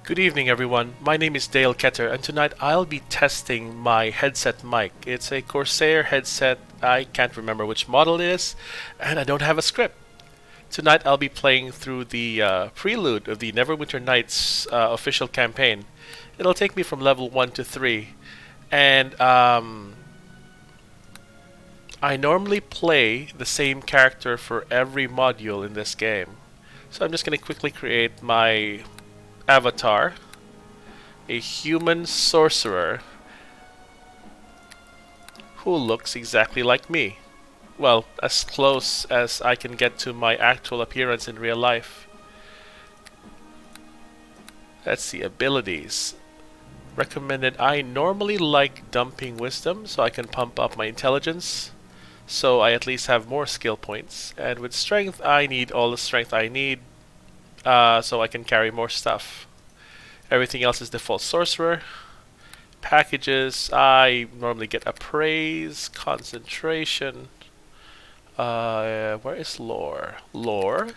Good evening, everyone. My name is Dale Keter, and tonight I'll be testing my headset mic. It's a Corsair headset. I can't remember which model it is, and I don't have a script. Tonight I'll be playing through the prelude of the Neverwinter Nights official campaign. It'll take me from level 1 to 3, and I normally play the same character for every module in this game. So I'm just going to quickly create my avatar, a human sorcerer who looks exactly like me. Well, as close as I can get to my actual appearance in real life. Let's see, abilities. Recommended. I normally like dumping wisdom so I can pump up my intelligence, so I at least have more skill points. And with strength, I need all the strength I need so I can carry more stuff. Everything else is default sorcerer. Packages, I normally get appraise, concentration. Where is lore? Lore,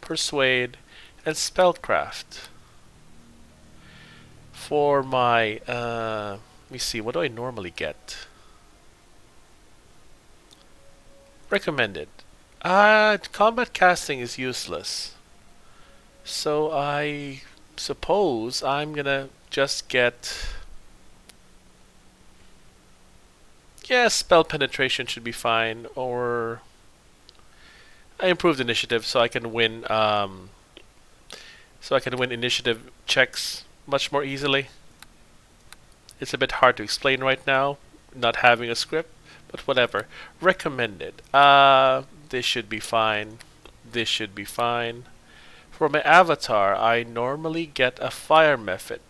persuade, and spellcraft. For my, let me see, what do I normally get? Recommended. Combat casting is useless. So I suppose I'm gonna just get... Yeah, spell penetration should be fine, or... I improved initiative so I can win, initiative checks much more easily. It's a bit hard to explain right now, not having a script, but whatever. Recommended. This should be fine. This should be fine. For my avatar, I normally get a fire method,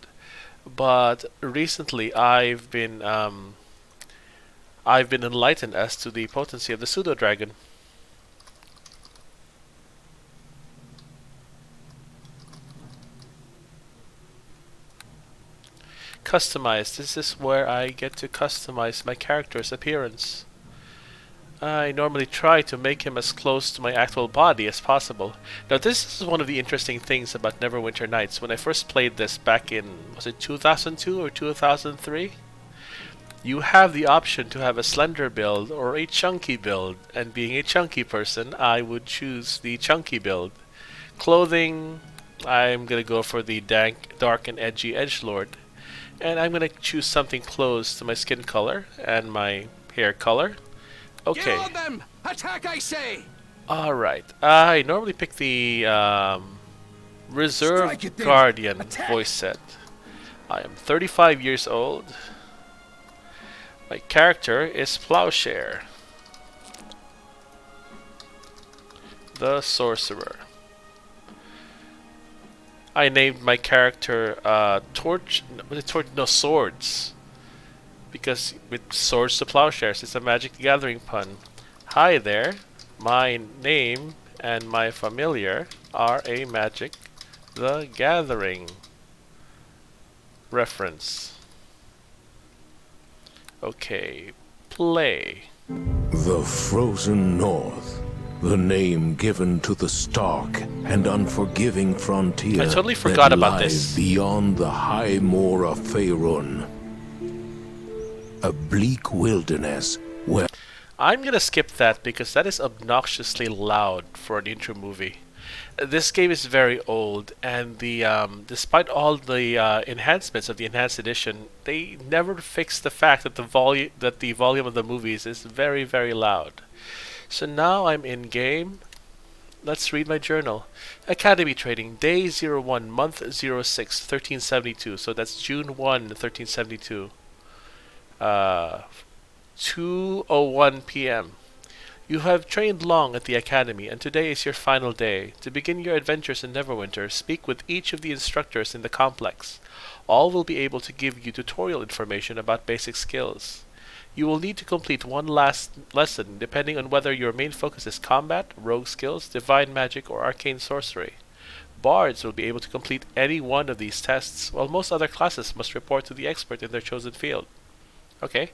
but recently I've been enlightened as to the potency of the pseudo dragon. Customize. This is where I get to customize my character's appearance. I normally try to make him as close to my actual body as possible. Now this is one of the interesting things about Neverwinter Nights. When I first played this back in, was it 2002 or 2003? You have the option to have a slender build or a chunky build, and being a chunky person, I would choose the chunky build. Clothing, I'm gonna go for the dark and edgy edgelord, and I'm gonna choose something close to my skin color and my hair color. Okay. Get on them! Attack, I say! Alright. I normally pick the Reserve Guardian voice set. I am 35 years old. My character is Plowshare, the sorcerer. I named my character Swords, because with swords to plowshares, it's a Magic the Gathering pun. Hi there, my name and my familiar are a Magic the Gathering reference. Okay, play. The Frozen North, the name given to the stark and unforgiving frontier I totally forgot that about lies this. beyond the high moor of Faerun. A bleak wilderness where I'm gonna skip that because that is obnoxiously loud for an intro movie. This game is very old, and despite all the enhancements of the enhanced edition, they never fixed the fact that the volume of the movies is very, very loud. So now I'm in game. Let's read my journal. Academy Trading, Day 01, Month 06, 1372. So that's June 1, 1372. 2:01 p.m. You have trained long at the Academy, and today is your final day. To begin your adventures in Neverwinter, speak with each of the instructors in the complex. All will be able to give you tutorial information about basic skills. You will need to complete one last lesson, depending on whether your main focus is combat, rogue skills, divine magic, or arcane sorcery. Bards will be able to complete any one of these tests, while most other classes must report to the expert in their chosen field. Okay.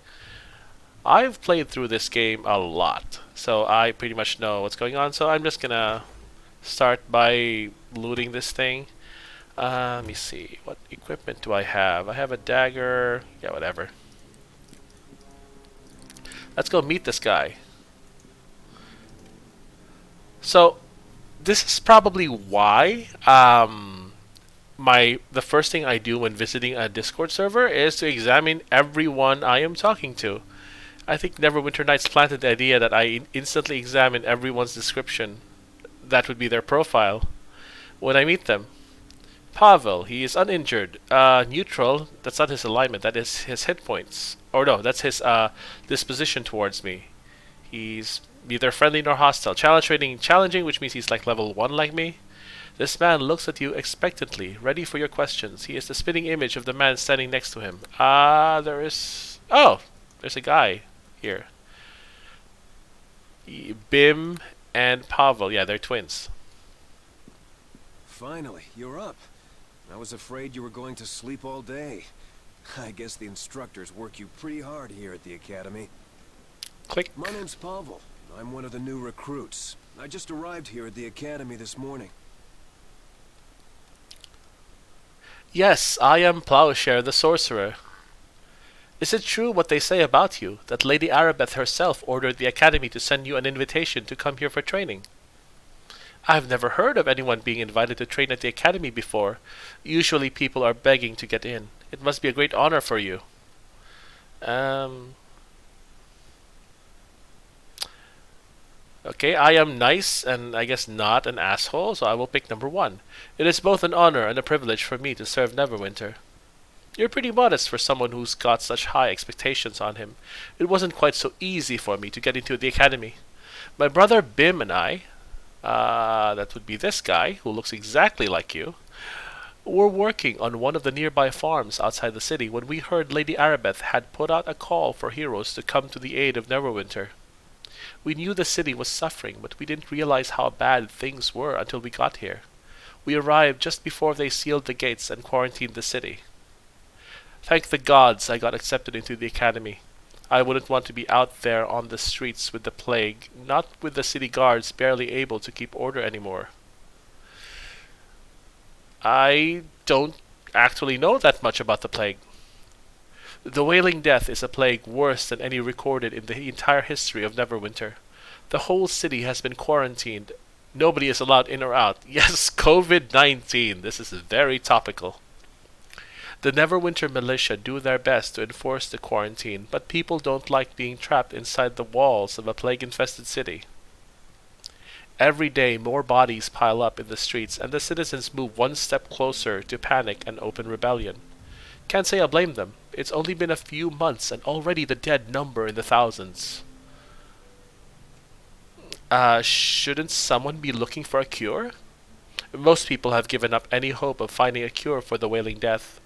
I've played through this game a lot, so I pretty much know what's going on, so I'm just gonna start by looting this thing. Let me see. What equipment do I have? I have a dagger. Yeah, whatever. Let's go meet this guy. So, this is probably why the first thing I do when visiting a Discord server is to examine everyone I am talking to. I think Neverwinter Nights planted the idea that I instantly examine everyone's description. That would be their profile when I meet them. Pavel, he is uninjured. Neutral, that's not his alignment, that is his hit points. Or no, that's his disposition towards me. He's neither friendly nor hostile. Challenge rating challenging, which means he's like level 1 like me. This man looks at you expectantly, ready for your questions. He is the spitting image of the man standing next to him. There's a guy here. Bim and Pavel, yeah, they're twins. Finally, you're up. I was afraid you were going to sleep all day. I guess the instructors work you pretty hard here at the academy. Click. My name's Pavel. I'm one of the new recruits. I just arrived here at the academy this morning. Yes, I am Plowshare the sorcerer. Is it true what they say about you, that Lady Arabeth herself ordered the academy to send you an invitation to come here for training? I've never heard of anyone being invited to train at the academy before. Usually people are begging to get in. It must be a great honor for you. Okay, I am nice and I guess not an asshole, so I will pick number 1. It is both an honor and a privilege for me to serve Neverwinter. You're pretty modest for someone who's got such high expectations on him. It wasn't quite so easy for me to get into the academy. My brother Bim and I, that would be this guy, who looks exactly like you, were working on one of the nearby farms outside the city when we heard Lady Arabeth had put out a call for heroes to come to the aid of Neverwinter. We knew the city was suffering, but we didn't realize how bad things were until we got here. We arrived just before they sealed the gates and quarantined the city. Thank the gods I got accepted into the academy. I wouldn't want to be out there on the streets with the plague, not with the city guards barely able to keep order anymore. I don't actually know that much about the plague. The Wailing Death is a plague worse than any recorded in the entire history of Neverwinter. The whole city has been quarantined. Nobody is allowed in or out. Yes, COVID-19. This is very topical. The Neverwinter militia do their best to enforce the quarantine, but people don't like being trapped inside the walls of a plague-infested city. Every day more bodies pile up in the streets, and the citizens move one step closer to panic and open rebellion. Can't say I blame them. It's only been a few months and already the dead number in the thousands. Shouldn't someone be looking for a cure? Most people have given up any hope of finding a cure for the Wailing Death.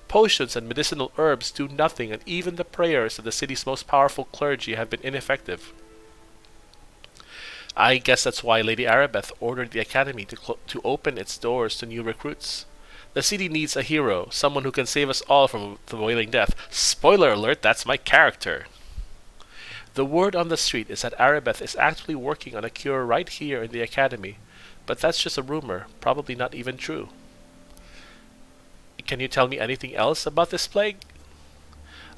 Potions and medicinal herbs do nothing, and even the prayers of the city's most powerful clergy have been ineffective. I guess that's why Lady Arabeth ordered the academy to open its doors to new recruits. The city needs a hero, someone who can save us all from the Wailing Death. Spoiler alert, that's my character. The word on the street is that Arabeth is actually working on a cure right here in the academy, but that's just a rumor, probably not even true. Can you tell me anything else about this plague?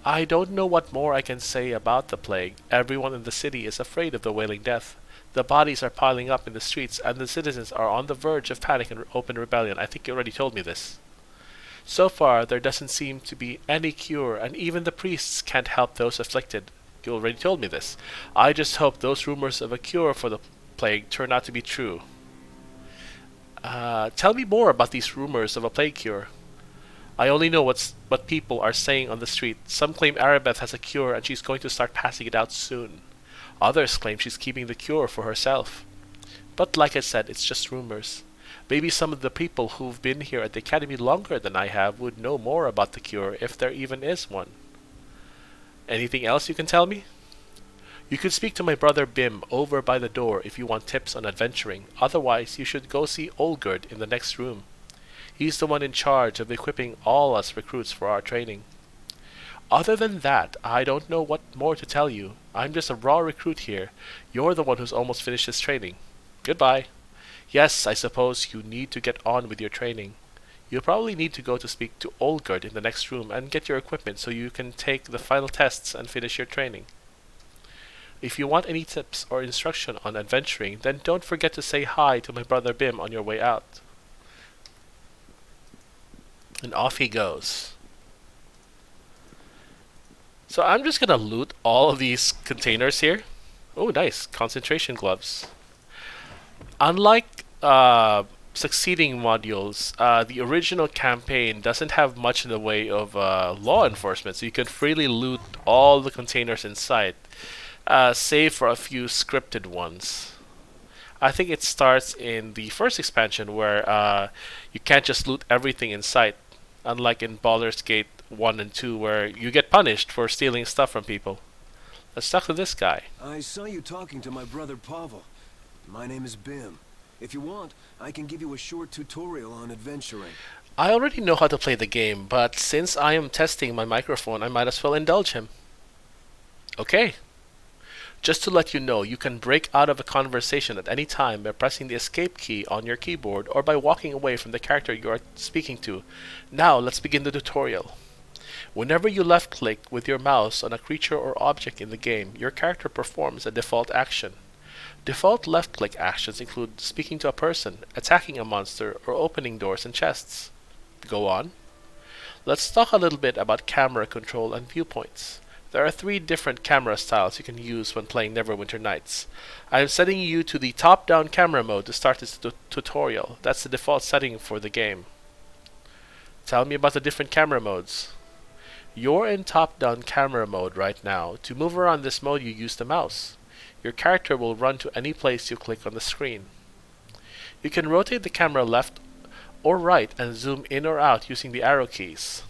I don't know what more I can say about the plague. Everyone in the city is afraid of the Wailing Death. The bodies are piling up in the streets, and the citizens are on the verge of panic and open rebellion. I think you already told me this. So far, there doesn't seem to be any cure, and even the priests can't help those afflicted. You already told me this. I just hope those rumors of a cure for the plague turn out to be true. Tell me more about these rumors of a plague cure. I only know what people are saying on the street. Some claim Arabeth has a cure and she's going to start passing it out soon. Others claim she's keeping the cure for herself. But like I said, it's just rumors. Maybe some of the people who've been here at the academy longer than I have would know more about the cure, if there even is one. Anything else you can tell me? You could speak to my brother Bim over by the door if you want tips on adventuring. Otherwise, you should go see Olgerd in the next room. He's the one in charge of equipping all us recruits for our training. Other than that, I don't know what more to tell you. I'm just a raw recruit here. You're the one who's almost finished his training. Goodbye. Yes, I suppose you need to get on with your training. You'll probably need to go to speak to Olgerd in the next room and get your equipment so you can take the final tests and finish your training. If you want any tips or instruction on adventuring, then don't forget to say hi to my brother Bim on your way out. And off he goes. So I'm just gonna loot all of these containers here. Oh, nice. Concentration gloves. Unlike succeeding modules, the original campaign doesn't have much in the way of law enforcement, so you can freely loot all the containers in sight, save for a few scripted ones. I think it starts in the first expansion where you can't just loot everything in sight, unlike in Baldur's Gate 1 and 2 where you get punished for stealing stuff from people. Let's talk to this guy. I saw you talking to my brother Pavel. My name is Bim. If you want, I can give you a short tutorial on adventuring. I already know how to play the game, but since I am testing my microphone, I might as well indulge him. Okay. Just to let you know, you can break out of a conversation at any time by pressing the escape key on your keyboard or by walking away from the character you are speaking to. Now, let's begin the tutorial. Whenever you left-click with your mouse on a creature or object in the game, your character performs a default action. Default left-click actions include speaking to a person, attacking a monster, or opening doors and chests. Go on. Let's talk a little bit about camera control and viewpoints. There are 3 different camera styles you can use when playing Neverwinter Nights. I am setting you to the top-down camera mode to start this tutorial. That's the default setting for the game. Tell me about the different camera modes. You're in top-down camera mode right now. To move around this mode, you use the mouse. Your character will run to any place you click on the screen. You can rotate the camera left or right and zoom in or out using the arrow keys.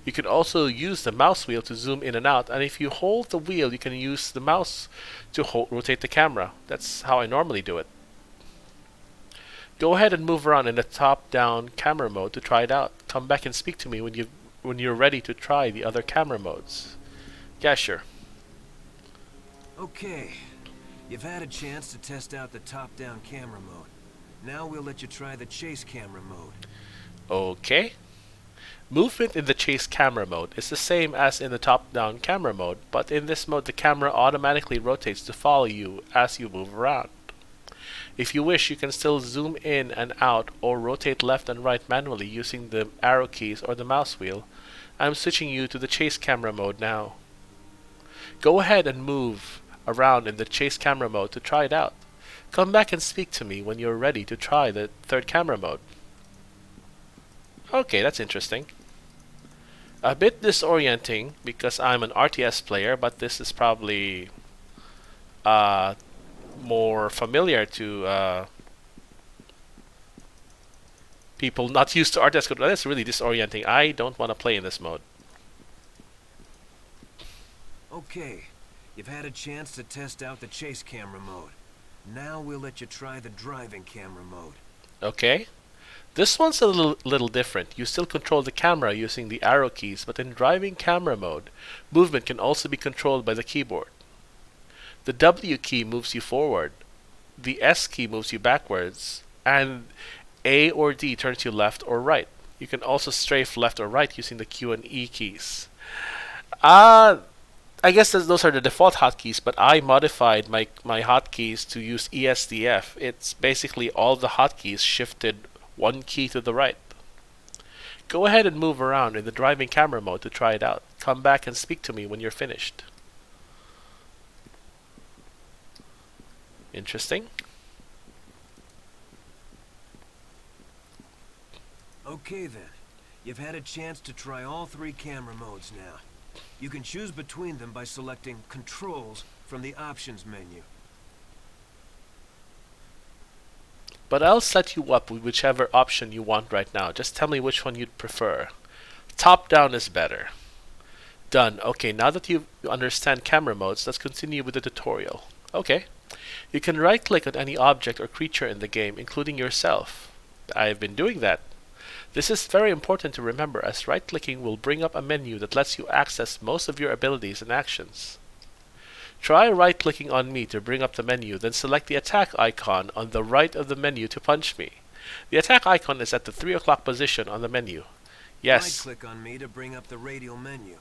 You can also use the mouse wheel to zoom in and out, and if you hold the wheel, you can use the mouse to rotate the camera. That's how I normally do it. Go ahead and move around in the top-down camera mode to try it out. Come back and speak to me when you're ready to try the other camera modes. Yeah, sure. Okay. You've had a chance to test out the top-down camera mode. Now we'll let you try the chase camera mode. Okay. Movement in the chase camera mode is the same as in the top-down camera mode, but in this mode the camera automatically rotates to follow you as you move around. If you wish, you can still zoom in and out or rotate left and right manually using the arrow keys or the mouse wheel. I'm switching you to the chase camera mode now. Go ahead and move around in the chase camera mode to try it out. Come back and speak to me when you're ready to try the third camera mode. Okay, that's interesting. A bit disorienting because I'm an RTS player, but this is probably more familiar to people not used to RTS. That's really disorienting. I don't want to play in this mode. Okay, you've had a chance to test out the chase camera mode. Now we'll let you try the driving camera mode. Okay. This one's a little different. You still control the camera using the arrow keys, but in driving camera mode, movement can also be controlled by the keyboard. The W key moves you forward, the S key moves you backwards, and A or D turns you left or right. You can also strafe left or right using the Q and E keys. I guess those are the default hotkeys, but I modified my hotkeys to use ESDF. It's basically all the hotkeys shifted 1 key to the right. Go ahead and move around in the driving camera mode to try it out. Come back and speak to me when you're finished. Interesting. Okay then. You've had a chance to try all 3 camera modes now. You can choose between them by selecting Controls from the Options menu. But I'll set you up with whichever option you want right now. Just tell me which one you'd prefer. Top down is better. Done. Okay, now that you understand camera modes, let's continue with the tutorial. Okay. You can right-click on any object or creature in the game, including yourself. I've been doing that. This is very important to remember, as right-clicking will bring up a menu that lets you access most of your abilities and actions. Try right-clicking on me to bring up the menu, then select the attack icon on the right of the menu to punch me. The attack icon is at the 3 o'clock position on the menu. Yes. Right-click on me to bring up the radial menu.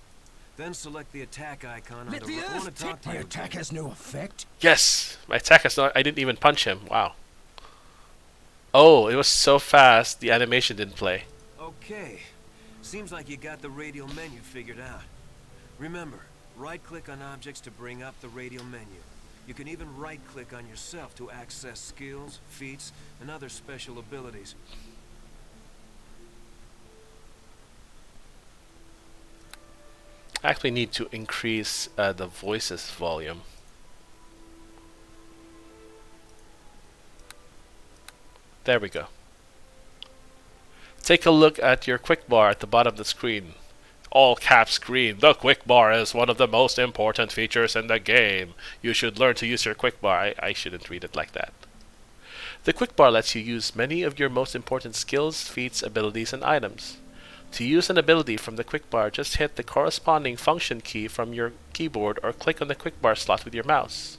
Then select the attack icon on Let the the right. earth take my attack has no effect. Yes! My attack has not... I didn't even punch him. Wow. Oh, it was so fast, the animation didn't play. Okay. Seems like you got the radial menu figured out. Remember, right-click on objects to bring up the radial menu. You can even right-click on yourself to access skills, feats, and other special abilities. I actually need to increase the voices volume. There we go. Take a look at your quick bar at the bottom of the screen. All caps green. The quick bar is one of the most important features in the game. You should learn to use your quick bar. I shouldn't read it like that. The quick bar lets you use many of your most important skills, feats, abilities, and items. To use an ability from the quick bar, just hit the corresponding function key from your keyboard or click on the quick bar slot with your mouse.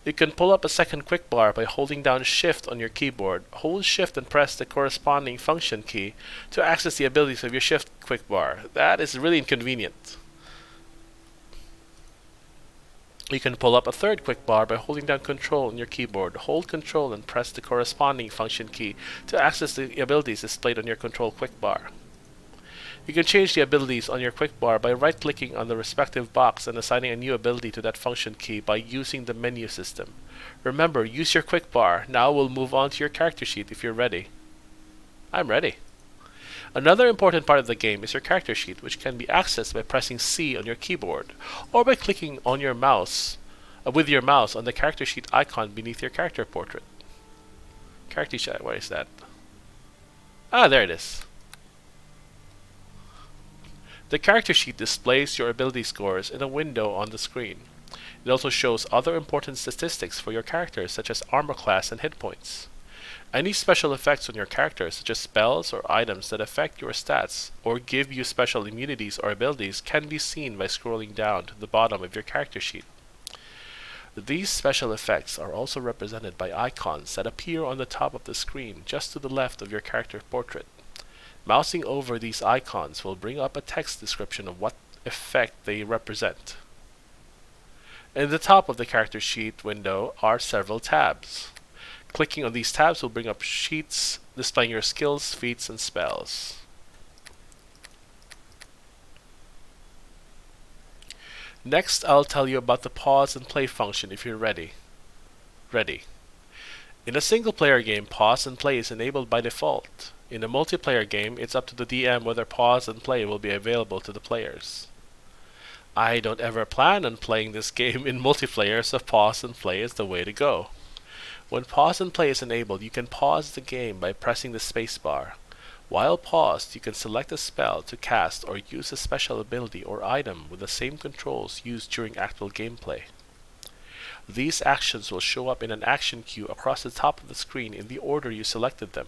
You can pull up a second quick bar by holding down Shift on your keyboard. Hold Shift and press the corresponding function key to access the abilities of your Shift quick bar. That is really inconvenient. You can pull up a third quick bar by holding down Control on your keyboard. Hold Control and press the corresponding function key to access the abilities displayed on your Control quick bar. You can change the abilities on your quick bar by right-clicking on the respective box and assigning a new ability to that function key by using the menu system. Remember, use your quick bar. Now we'll move on to your character sheet if you're ready. I'm ready. Another important part of the game is your character sheet, which can be accessed by pressing C on your keyboard or by clicking on your mouse with your mouse on the character sheet icon beneath your character portrait. Character sheet, where is that? Ah, there it is. The character sheet displays your ability scores in a window on the screen. It also shows other important statistics for your character, such as armor class and hit points. Any special effects on your character, such as spells or items that affect your stats or give you special immunities or abilities, can be seen by scrolling down to the bottom of your character sheet. These special effects are also represented by icons that appear on the top of the screen just to the left of your character portrait. Mousing over these icons will bring up a text description of what effect they represent. In the top of the character sheet window are several tabs. Clicking on these tabs will bring up sheets displaying your skills, feats, and spells. Next, I'll tell you about the pause and play function if you're ready. In a single-player game, pause and play is enabled by default. In a multiplayer game, it's up to the DM whether pause and play will be available to the players. I don't ever plan on playing this game in multiplayer, so pause and play is the way to go. When pause and play is enabled, you can pause the game by pressing the spacebar. While paused, you can select a spell to cast or use a special ability or item with the same controls used during actual gameplay. These actions will show up in an action queue across the top of the screen in the order you selected them.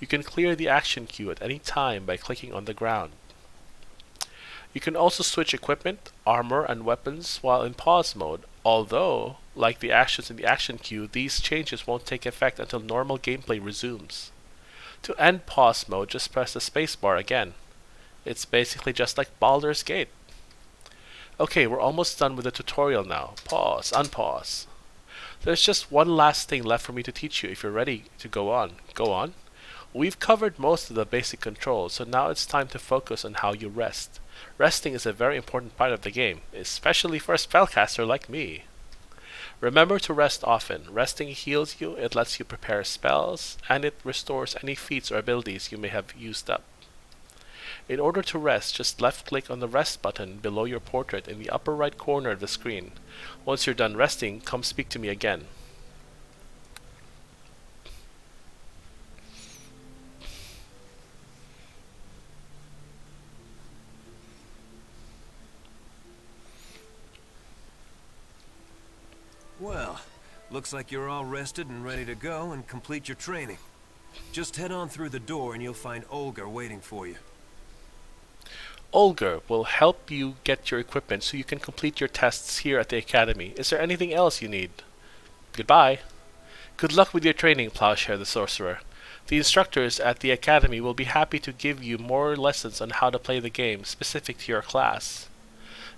You can clear the action queue at any time by clicking on the ground. You can also switch equipment, armor, and weapons while in pause mode, although, like the actions in the action queue, these changes won't take effect until normal gameplay resumes. To end pause mode, just press the spacebar again. It's basically just like Baldur's Gate. Okay, we're almost done with the tutorial now. Pause, unpause. There's just one last thing left for me to teach you if you're ready to go on. Go on. We've covered most of the basic controls, so now it's time to focus on how you rest. Resting is a very important part of the game, especially for a spellcaster like me. Remember to rest often. Resting heals you, it lets you prepare spells, and it restores any feats or abilities you may have used up. In order to rest, just left-click on the rest button below your portrait in the upper right corner of the screen. Once you're done resting, come speak to me again. Well, looks like you're all rested and ready to go and complete your training. Just head on through the door and you'll find Olga waiting for you. Olga will help you get your equipment so you can complete your tests here at the Academy. Is there anything else you need? Goodbye. Good luck with your training, Plowshare the Sorcerer. The instructors at the Academy will be happy to give you more lessons on how to play the game specific to your class.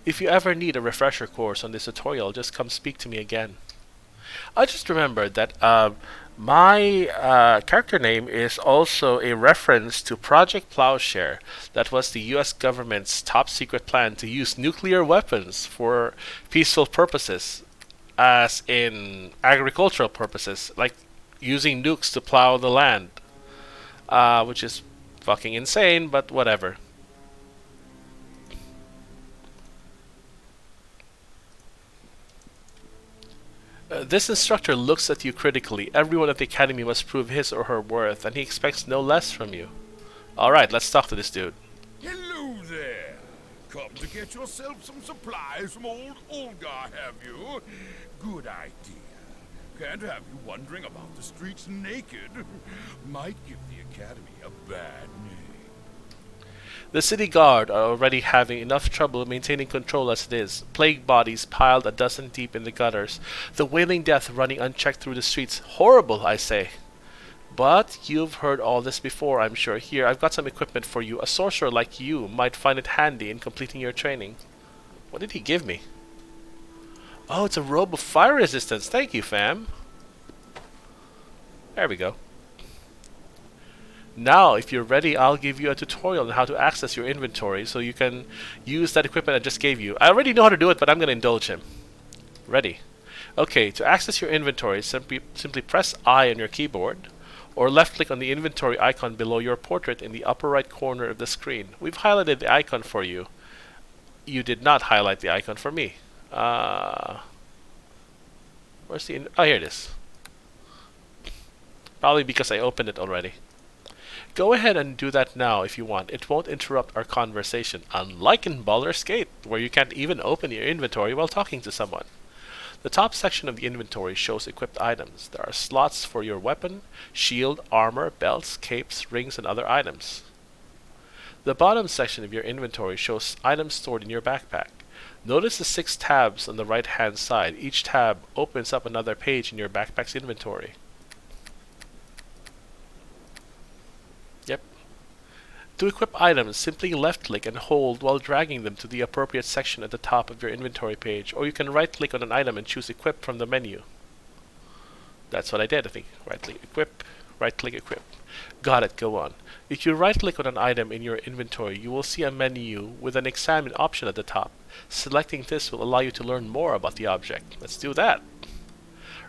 If you ever need a refresher course on this tutorial, just come speak to me again. I just remembered that my character name is also a reference to Project Plowshare. That was the US government's top secret plan to use nuclear weapons for peaceful purposes, as in agricultural purposes, like using nukes to plow the land, which is fucking insane, but whatever. This instructor looks at you critically. Everyone at the academy must prove his or her worth, and he expects no less from you. Alright, let's talk to this dude. Hello there. Come to get yourself some supplies from old Olga, have you? Good idea. Can't have you wandering about the streets naked. Might give the academy a bad name. The city guard are already having enough trouble maintaining control as it is. Plague bodies piled a dozen deep in the gutters. The wailing death running unchecked through the streets. Horrible, I say. But you've heard all this before, I'm sure. Here, I've got some equipment for you. A sorcerer like you might find it handy in completing your training. What did he give me? Oh, it's a robe of fire resistance. Thank you, fam. There we go. Now, if you're ready, I'll give you a tutorial on how to access your inventory so you can use that equipment I just gave you. I already know how to do it, but I'm going to indulge him. Ready? Okay, to access your inventory, simply press I on your keyboard, or left-click on the inventory icon below your portrait in the upper right corner of the screen. We've highlighted the icon for you. You did not highlight the icon for me. Where's the... oh, here it is. Probably because I opened it already. Go ahead and do that now if you want. It won't interrupt our conversation, unlike in Baldur's Gate, where you can't even open your inventory while talking to someone. The top section of the inventory shows equipped items. There are slots for your weapon, shield, armor, belts, capes, rings, and other items. The bottom section of your inventory shows items stored in your backpack. Notice the 6 tabs on the right-hand side. Each tab opens up another page in your backpack's inventory. Yep. To equip items, simply left-click and hold while dragging them to the appropriate section at the top of your inventory page, or you can right-click on an item and choose Equip from the menu. That's what I did, I think. Right-click, Equip, right-click, Equip. Got it, go on. If you right-click on an item in your inventory, you will see a menu with an Examine option at the top. Selecting this will allow you to learn more about the object. Let's do that.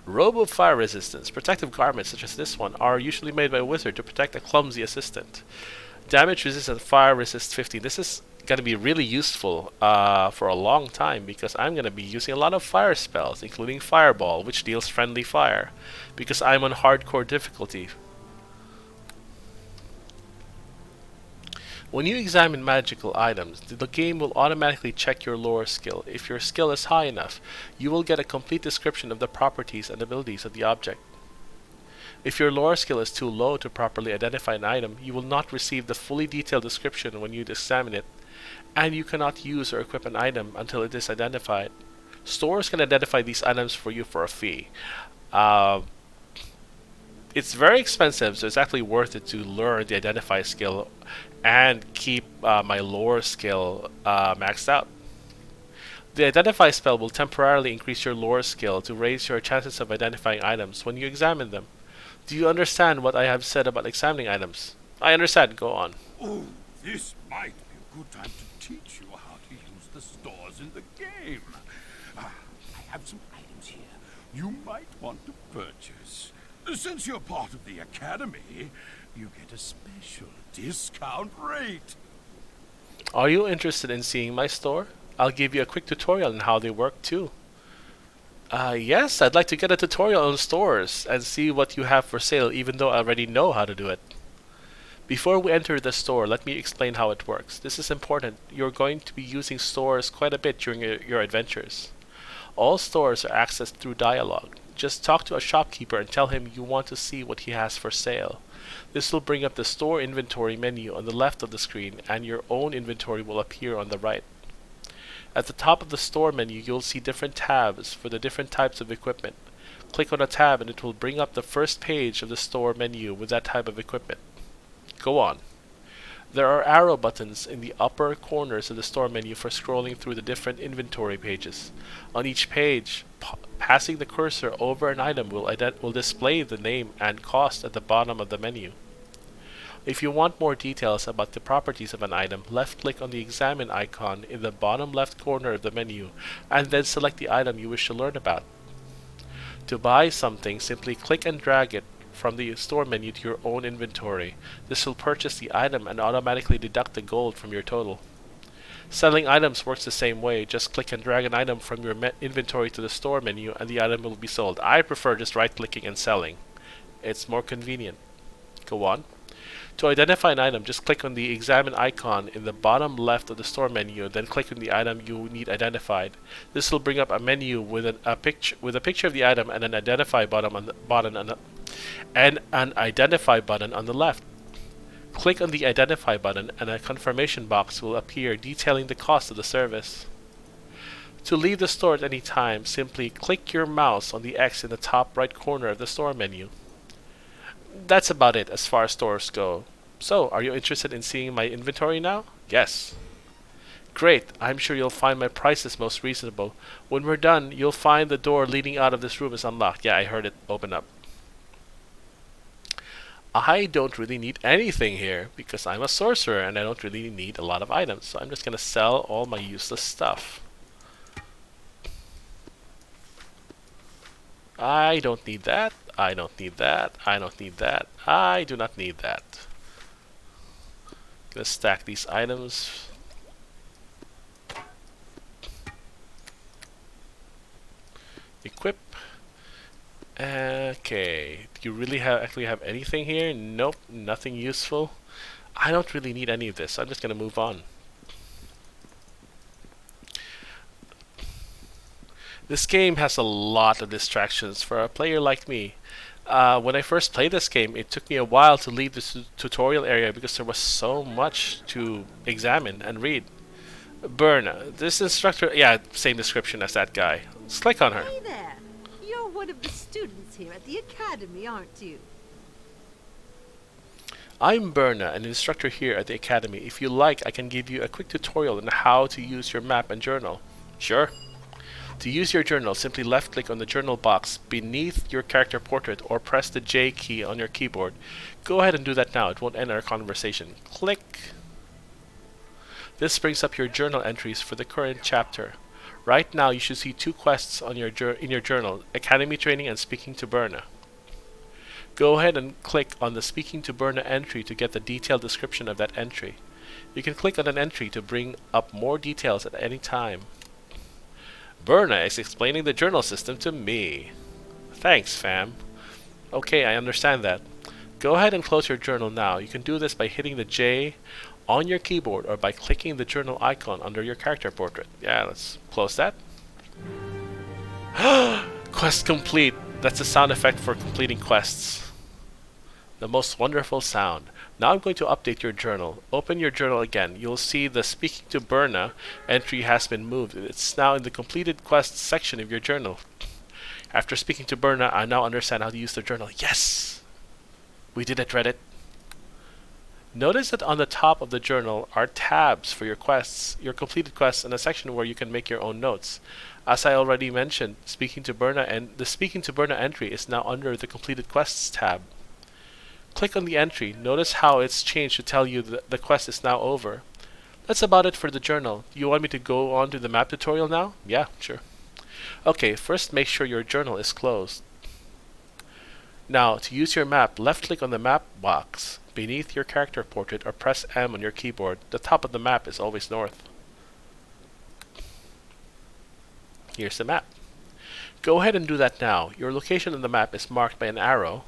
Robe of Fire Resistance. Protective garments such as this one are usually made by a wizard to protect a clumsy assistant. Damage resistant fire resist 50. This is going to be really useful for a long time because I'm going to be using a lot of fire spells, including Fireball, which deals friendly fire, because I'm on hardcore difficulty. When you examine magical items, the game will automatically check your lore skill. If your skill is high enough, you will get a complete description of the properties and abilities of the object. If your lore skill is too low to properly identify an item, you will not receive the fully detailed description when you examine it, and you cannot use or equip an item until it is identified. Stores can identify these items for you for a fee. It's very expensive, so it's actually worth it to learn the Identify skill and keep my lore skill maxed out. The Identify spell will temporarily increase your lore skill to raise your chances of identifying items when you examine them. Do you understand what I have said about examining items? I understand, go on. Oh, this might be a good time to teach you how to use the stores in the game. I have some items here you might want to purchase. Since you're part of the academy, you get a special discount rate. Are you interested in seeing my store? I'll give you a quick tutorial on how they work too. Yes, I'd like to get a tutorial on stores and see what you have for sale, even though I already know how to do it. Before we enter the store, let me explain how it works. This is important. You're going to be using stores quite a bit during your adventures. All stores are accessed through dialogue. just talk to a shopkeeper and tell him you want to see what he has for sale. This will bring up the store inventory menu on the left of the screen, and your own inventory will appear on the right. At the top of the store menu, you'll see different tabs for the different types of equipment. Click on a tab and it will bring up the first page of the store menu with that type of equipment. Go on. There are arrow buttons in the upper corners of the store menu for scrolling through the different inventory pages. On each page, passing the cursor over an item will display the name and cost at the bottom of the menu. If you want more details about the properties of an item, left-click on the Examine icon in the bottom left corner of the menu, and then select the item you wish to learn about. To buy something, simply click and drag it from the store menu to your own inventory. This will purchase the item and automatically deduct the gold from your total. Selling items works the same way. Just click and drag an item from your inventory to the store menu and the item will be sold. I prefer just right-clicking and selling. It's more convenient. Go on. To identify an item, just click on the Examine icon in the bottom left of the store menu, then click on the item you need identified. This will bring up a menu with a picture of the item and an Identify button on the bottom and an Identify button on the left. Click on the Identify button and a confirmation box will appear detailing the cost of the service. To leave the store at any time, simply click your mouse on the X in the top right corner of the store menu. That's about it as far as stores go. So, are you interested in seeing my inventory now? Yes. Great, I'm sure you'll find my prices most reasonable. When we're done, you'll find the door leading out of this room is unlocked. Yeah, I heard it open up. I don't really need anything here because I'm a sorcerer and I don't really need a lot of items. So I'm just going to sell all my useless stuff. I don't need that. I don't need that. I don't need that. I do not need that. Gonna stack these items. Equip. Okay. Do you really actually have anything here? Nope. Nothing useful. I don't really need any of this. I'm just gonna move on. This game has a lot of distractions for a player like me. When I first played this game, it took me a while to leave this tutorial area because there was so much to examine and read. Berna, this instructor, yeah, same description as that guy. Let's click on her. Hey there. You're one of the students here at the academy, aren't you? I'm Berna, an instructor here at the academy. If you like, I can give you a quick tutorial on how to use your map and journal. Sure. To use your journal, simply left-click on the journal box beneath your character portrait or press the J key on your keyboard. Go ahead and do that now. It won't end our conversation. Click. This brings up your journal entries for the current chapter. Right now, you should see two quests on in your journal, Academy Training and Speaking to Berna. Go ahead and click on the Speaking to Berna entry to get the detailed description of that entry. You can click on an entry to bring up more details at any time. Berna is explaining the journal system to me. Thanks, fam. Okay, I understand that. Go ahead and close your journal now. You can do this by hitting the J on your keyboard or by clicking the journal icon under your character portrait. Yeah, let's close that. Quest complete. That's the sound effect for completing quests. The most wonderful sound. Now I'm going to update your journal. Open your journal again. You'll see the Speaking to Berna entry has been moved. It's now in the completed quests section of your journal. After speaking to Berna, I now understand how to use the journal. Yes! We did it, Reddit. Notice that on the top of the journal are tabs for your quests, your completed quests, and a section where you can make your own notes. As I already mentioned, Speaking to Berna and the Speaking to Berna entry is now under the completed quests tab. Click on the entry. Notice how it's changed to tell you that the quest is now over. That's about it for the journal. You want me to go on to the map tutorial now? Yeah, sure. Okay, first make sure your journal is closed. Now, to use your map, left-click on the map box beneath your character portrait or press M on your keyboard. The top of the map is always north. Here's the map. Go ahead and do that now. Your location on the map is marked by an arrow.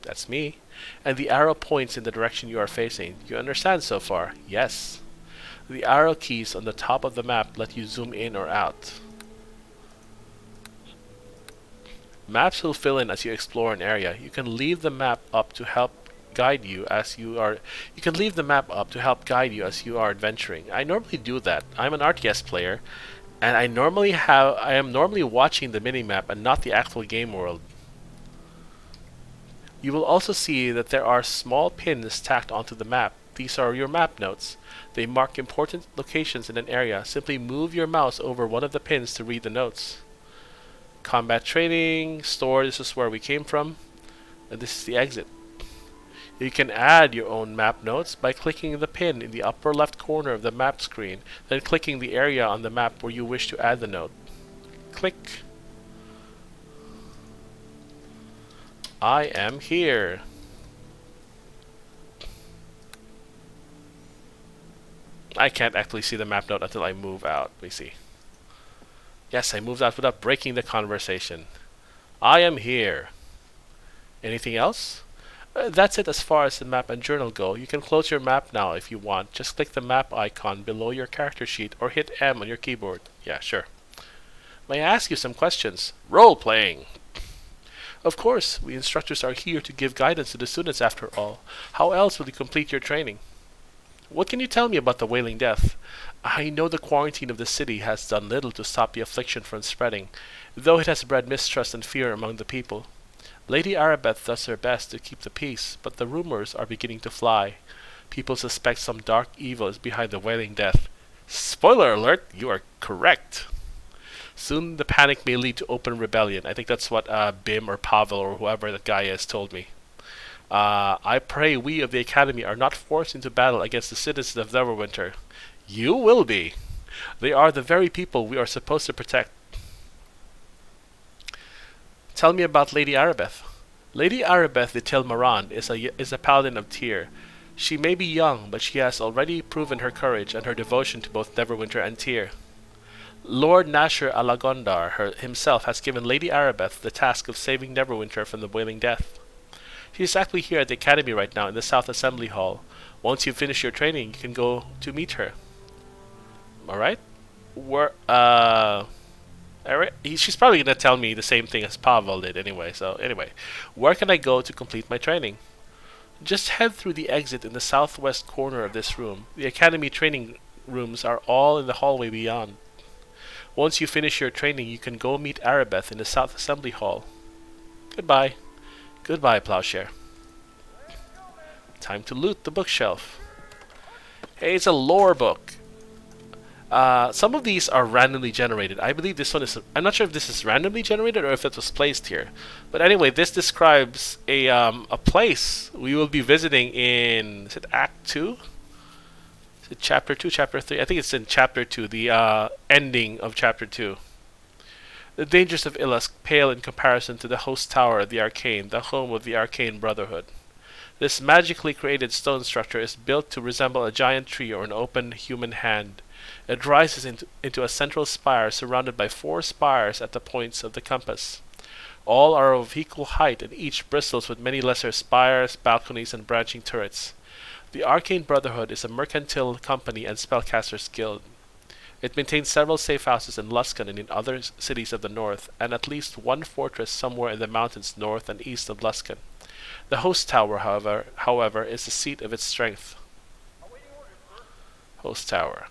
That's me. And the arrow points in the direction you are facing. You understand so far? Yes. The arrow keys on the top of the map let you zoom in or out. Maps will fill in as you explore an area. You can leave the map up to help guide you as you are adventuring. I normally do that. I'm an RTS player, and I am normally watching the minimap and not the actual game world. You will also see that there are small pins tacked onto the map. These are your map notes. They mark important locations in an area. Simply move your mouse over one of the pins to read the notes. Combat training, store, this is where we came from, and this is the exit. You can add your own map notes by clicking the pin in the upper left corner of the map screen, then clicking the area on the map where you wish to add the note. Click. I am here. I can't actually see the map note until I move out. Let me see. Yes, I moved out without breaking the conversation. I am here. Anything else? That's it as far as the map and journal go. You can close your map now if you want. Just click the map icon below your character sheet or hit M on your keyboard. Yeah, sure. May I ask you some questions? Role-playing! Of course, we instructors are here to give guidance to the students after all. How else will you complete your training? What can you tell me about the Wailing Death? I know the quarantine of the city has done little to stop the affliction from spreading, though it has bred mistrust and fear among the people. Lady Arabeth does her best to keep the peace, but the rumors are beginning to fly. People suspect some dark evil is behind the Wailing Death. Spoiler alert, you are correct. Soon the panic may lead to open rebellion. I think that's what Bim or Pavel or whoever that guy is told me. I pray we of the Academy are not forced into battle against the citizens of Neverwinter. You will be. They are the very people we are supposed to protect. Tell me about Lady Arabeth. Lady Arabeth de Tilmarand is a paladin of Tyr. She may be young, but she has already proven her courage and her devotion to both Neverwinter and Tyr. Lord Nasher Alagondar himself has given Lady Arabeth the task of saving Neverwinter from the Wailing Death. She is actually here at the Academy right now in the South Assembly Hall. Once you finish your training, you can go to meet her. Alright? She's probably going to tell me the same thing as Pavel did anyway. So anyway, where can I go to complete my training? Just head through the exit in the southwest corner of this room. The Academy training rooms are all in the hallway beyond. Once you finish your training, you can go meet Arabeth in the South Assembly Hall. Goodbye. Goodbye, Plowshare. Time to loot the bookshelf. Hey, it's a lore book. Some of these are randomly generated. I believe this one is... I'm not sure if this is randomly generated or if it was placed here. But anyway, this describes a place we will be visiting in... Is it Act 2? Is it Chapter 2, Chapter 3? I think it's in Chapter 2, the ending of Chapter 2. The dangers of Ilusk pale in comparison to the host tower of the Arcane, the home of the Arcane Brotherhood. This magically created stone structure is built to resemble a giant tree or an open human hand. It rises into a central spire surrounded by 4 spires at the points of the compass. All are of equal height and each bristles with many lesser spires, balconies, and branching turrets. The Arcane Brotherhood is a mercantile company and spellcasters guild. It maintains several safe houses in Luskan and in other cities of the north, and at least one fortress somewhere in the mountains north and east of Luskan. The host tower, however, is the seat of its strength. Host tower.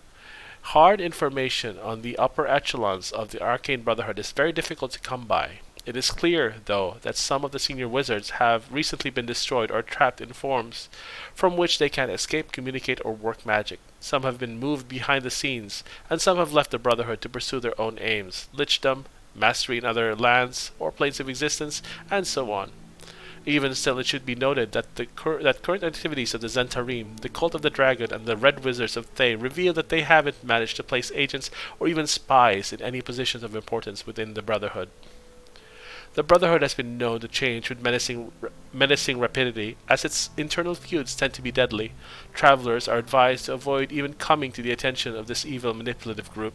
Hard information on the upper echelons of the Arcane Brotherhood is very difficult to come by. It is clear, though, that some of the senior wizards have recently been destroyed or trapped in forms from which they can escape, communicate, or work magic. Some have been moved behind the scenes, and some have left the Brotherhood to pursue their own aims, lichdom, mastery in other lands or planes of existence, and so on. Even still, it should be noted that current activities of the Zentarim, the Cult of the Dragon, and the Red Wizards of Thay reveal that they haven't managed to place agents or even spies in any positions of importance within the Brotherhood. The Brotherhood has been known to change with menacing rapidity, as its internal feuds tend to be deadly. Travelers are advised to avoid even coming to the attention of this evil manipulative group.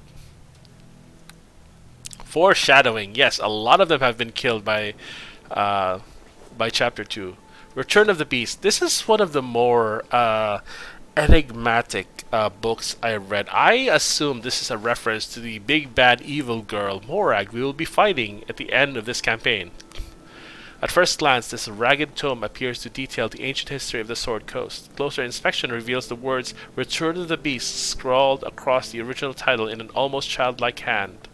Foreshadowing. Yes, a lot of them have been killed by Chapter 2. Return of the Beast. This is one of the more enigmatic books I read. I assume this is a reference to the big bad evil girl, Morag, we will be fighting at the end of this campaign. At first glance, this ragged tome appears to detail the ancient history of the Sword Coast. Closer inspection reveals the words Return of the Beast scrawled across the original title in an almost childlike hand.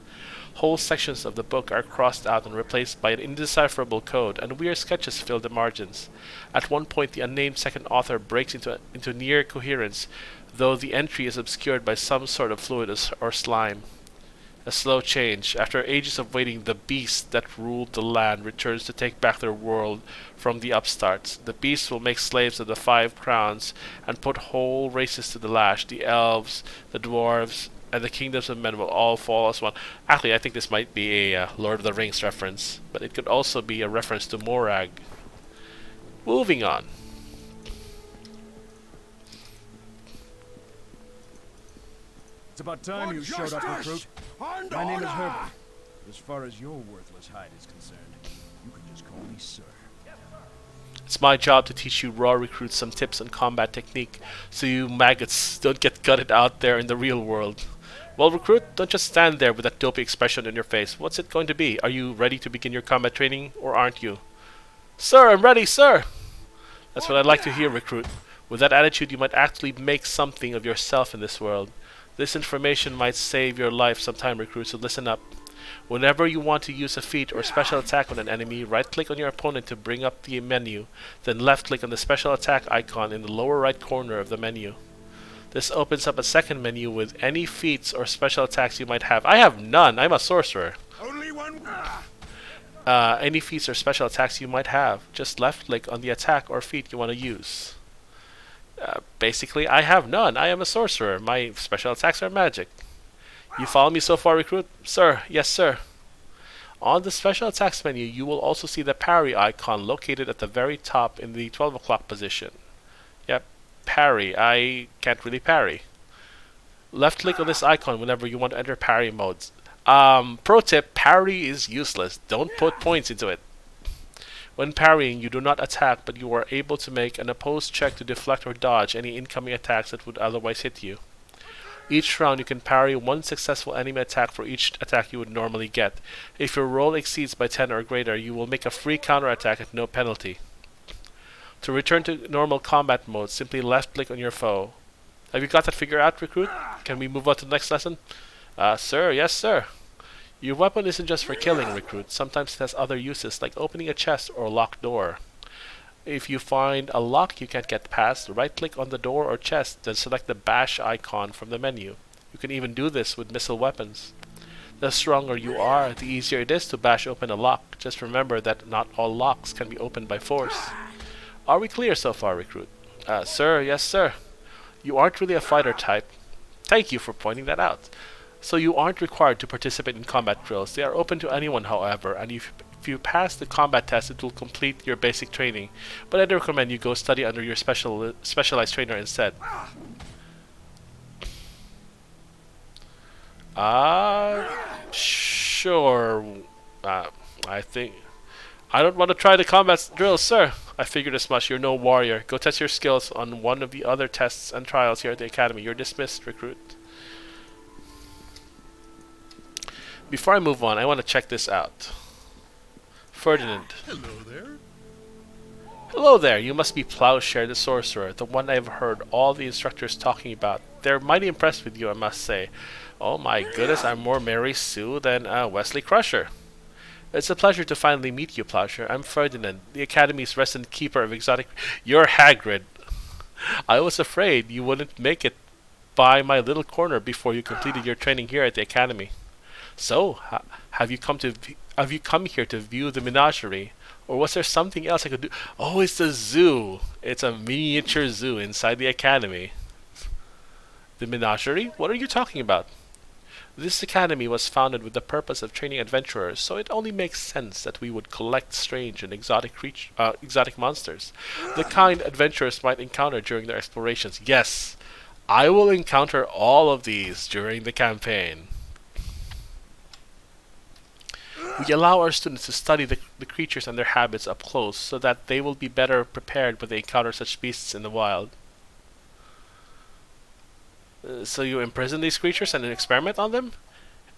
Whole sections of the book are crossed out and replaced by an indecipherable code, and weird sketches fill the margins. At one point, the unnamed second author breaks into near coherence, though the entry is obscured by some sort of fluid or slime. A slow change. After ages of waiting, the beast that ruled the land returns to take back their world from the upstarts. The beast will make slaves of the 5 crowns and put whole races to the lash. The elves, the dwarves, and the kingdoms of men will all fall as one. Actually, I think this might be a Lord of the Rings reference, but it could also be a reference to Morag. Moving on. It's about time you showed up, recruit. My name is Herbert. As far as your worthless hide is concerned, you can just call me sir. It's my job to teach you raw recruits some tips on combat technique, so you maggots don't get gutted out there in the real world. Well, recruit, don't just stand there with that dopey expression on your face. What's it going to be? Are you ready to begin your combat training, or aren't you? Sir, I'm ready, sir! That's what I'd like to hear, recruit. With that attitude, you might actually make something of yourself in this world. This information might save your life sometime, recruit, so listen up. Whenever you want to use a feat or special attack on an enemy, right-click on your opponent to bring up the menu, then left-click on the special attack icon in the lower right corner of the menu. This opens up a second menu with any feats or special attacks you might have. I have none. I'm a sorcerer. Only one. Any feats or special attacks you might have. Just left-click on the attack or feat you want to use. Basically, I have none. I am a sorcerer. My special attacks are magic. You follow me so far, recruit? Sir, yes, sir. On the special attacks menu, you will also see the parry icon located at the very top in the 12 o'clock position. Yep, parry. I can't really parry. Left-click on this icon whenever you want to enter parry modes. Pro tip, parry is useless. Don't put points into it. When parrying, you do not attack, but you are able to make an opposed check to deflect or dodge any incoming attacks that would otherwise hit you. Each round, you can parry one successful enemy attack for each attack you would normally get. If your roll exceeds by 10 or greater, you will make a free counterattack at no penalty. To return to normal combat mode, simply left-click on your foe. Have you got that figured out, recruit? Can we move on to the next lesson? Sir, yes, sir. Your weapon isn't just for killing, recruit. Sometimes it has other uses, like opening a chest or a locked door. If you find a lock you can't get past, right-click on the door or chest, then select the bash icon from the menu. You can even do this with missile weapons. The stronger you are, the easier it is to bash open a lock. Just remember that not all locks can be opened by force. Are we clear so far, recruit? Sir, yes, sir. You aren't really a fighter type. Thank you for pointing that out. So you aren't required to participate in combat drills. They are open to anyone, however, and if you pass the combat test, it will complete your basic training. But I'd recommend you go study under your specialized trainer instead. Sure. I think... I don't want to try the combat drills, sir. I figured as much. You're no warrior. Go test your skills on one of the other tests and trials here at the academy. You're dismissed, recruit. Before I move on, I want to check this out. Ferdinand. Hello there. Hello there. You must be Plowshare the sorcerer, the one I've heard all the instructors talking about. They're mighty impressed with you, I must say. Oh my goodness, I'm more Mary Sue than Wesley Crusher. It's a pleasure to finally meet you, Plowshare. I'm Ferdinand, the Academy's resident keeper of exotic... You're Hagrid. I was afraid you wouldn't make it by my little corner before you completed your training here at the Academy. So, have you come here to view the menagerie? Or was there something else I could do? Oh, it's the zoo. It's a miniature zoo inside the Academy. The menagerie? What are you talking about? This academy was founded with the purpose of training adventurers, so it only makes sense that we would collect strange and exotic monsters, the kind adventurers might encounter during their explorations. Yes, I will encounter all of these during the campaign. We allow our students to study the creatures and their habits up close, so that they will be better prepared when they encounter such beasts in the wild. So you imprison these creatures and then experiment on them?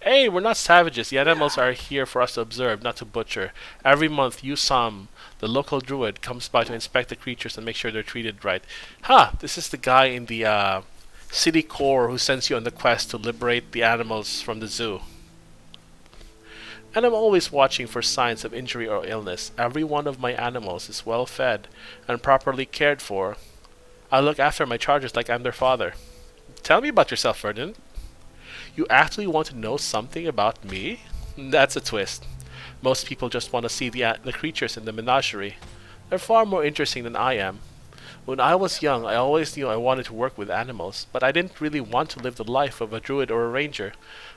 Hey, we're not savages. The animals are here for us to observe, not to butcher. Every month, Sam, the local druid, comes by to inspect the creatures and make sure they're treated right. This is the guy in the city core who sends you on the quest to liberate the animals from the zoo. And I'm always watching for signs of injury or illness. Every one of my animals is well fed and properly cared for. I look after my charges like I'm their father. Tell me about yourself, Ferdinand. You actually want to know something about me? That's a twist. Most people just want to see the creatures in the menagerie. They're far more interesting than I am. When I was young, I always knew I wanted to work with animals, but I didn't really want to live the life of a druid or a ranger.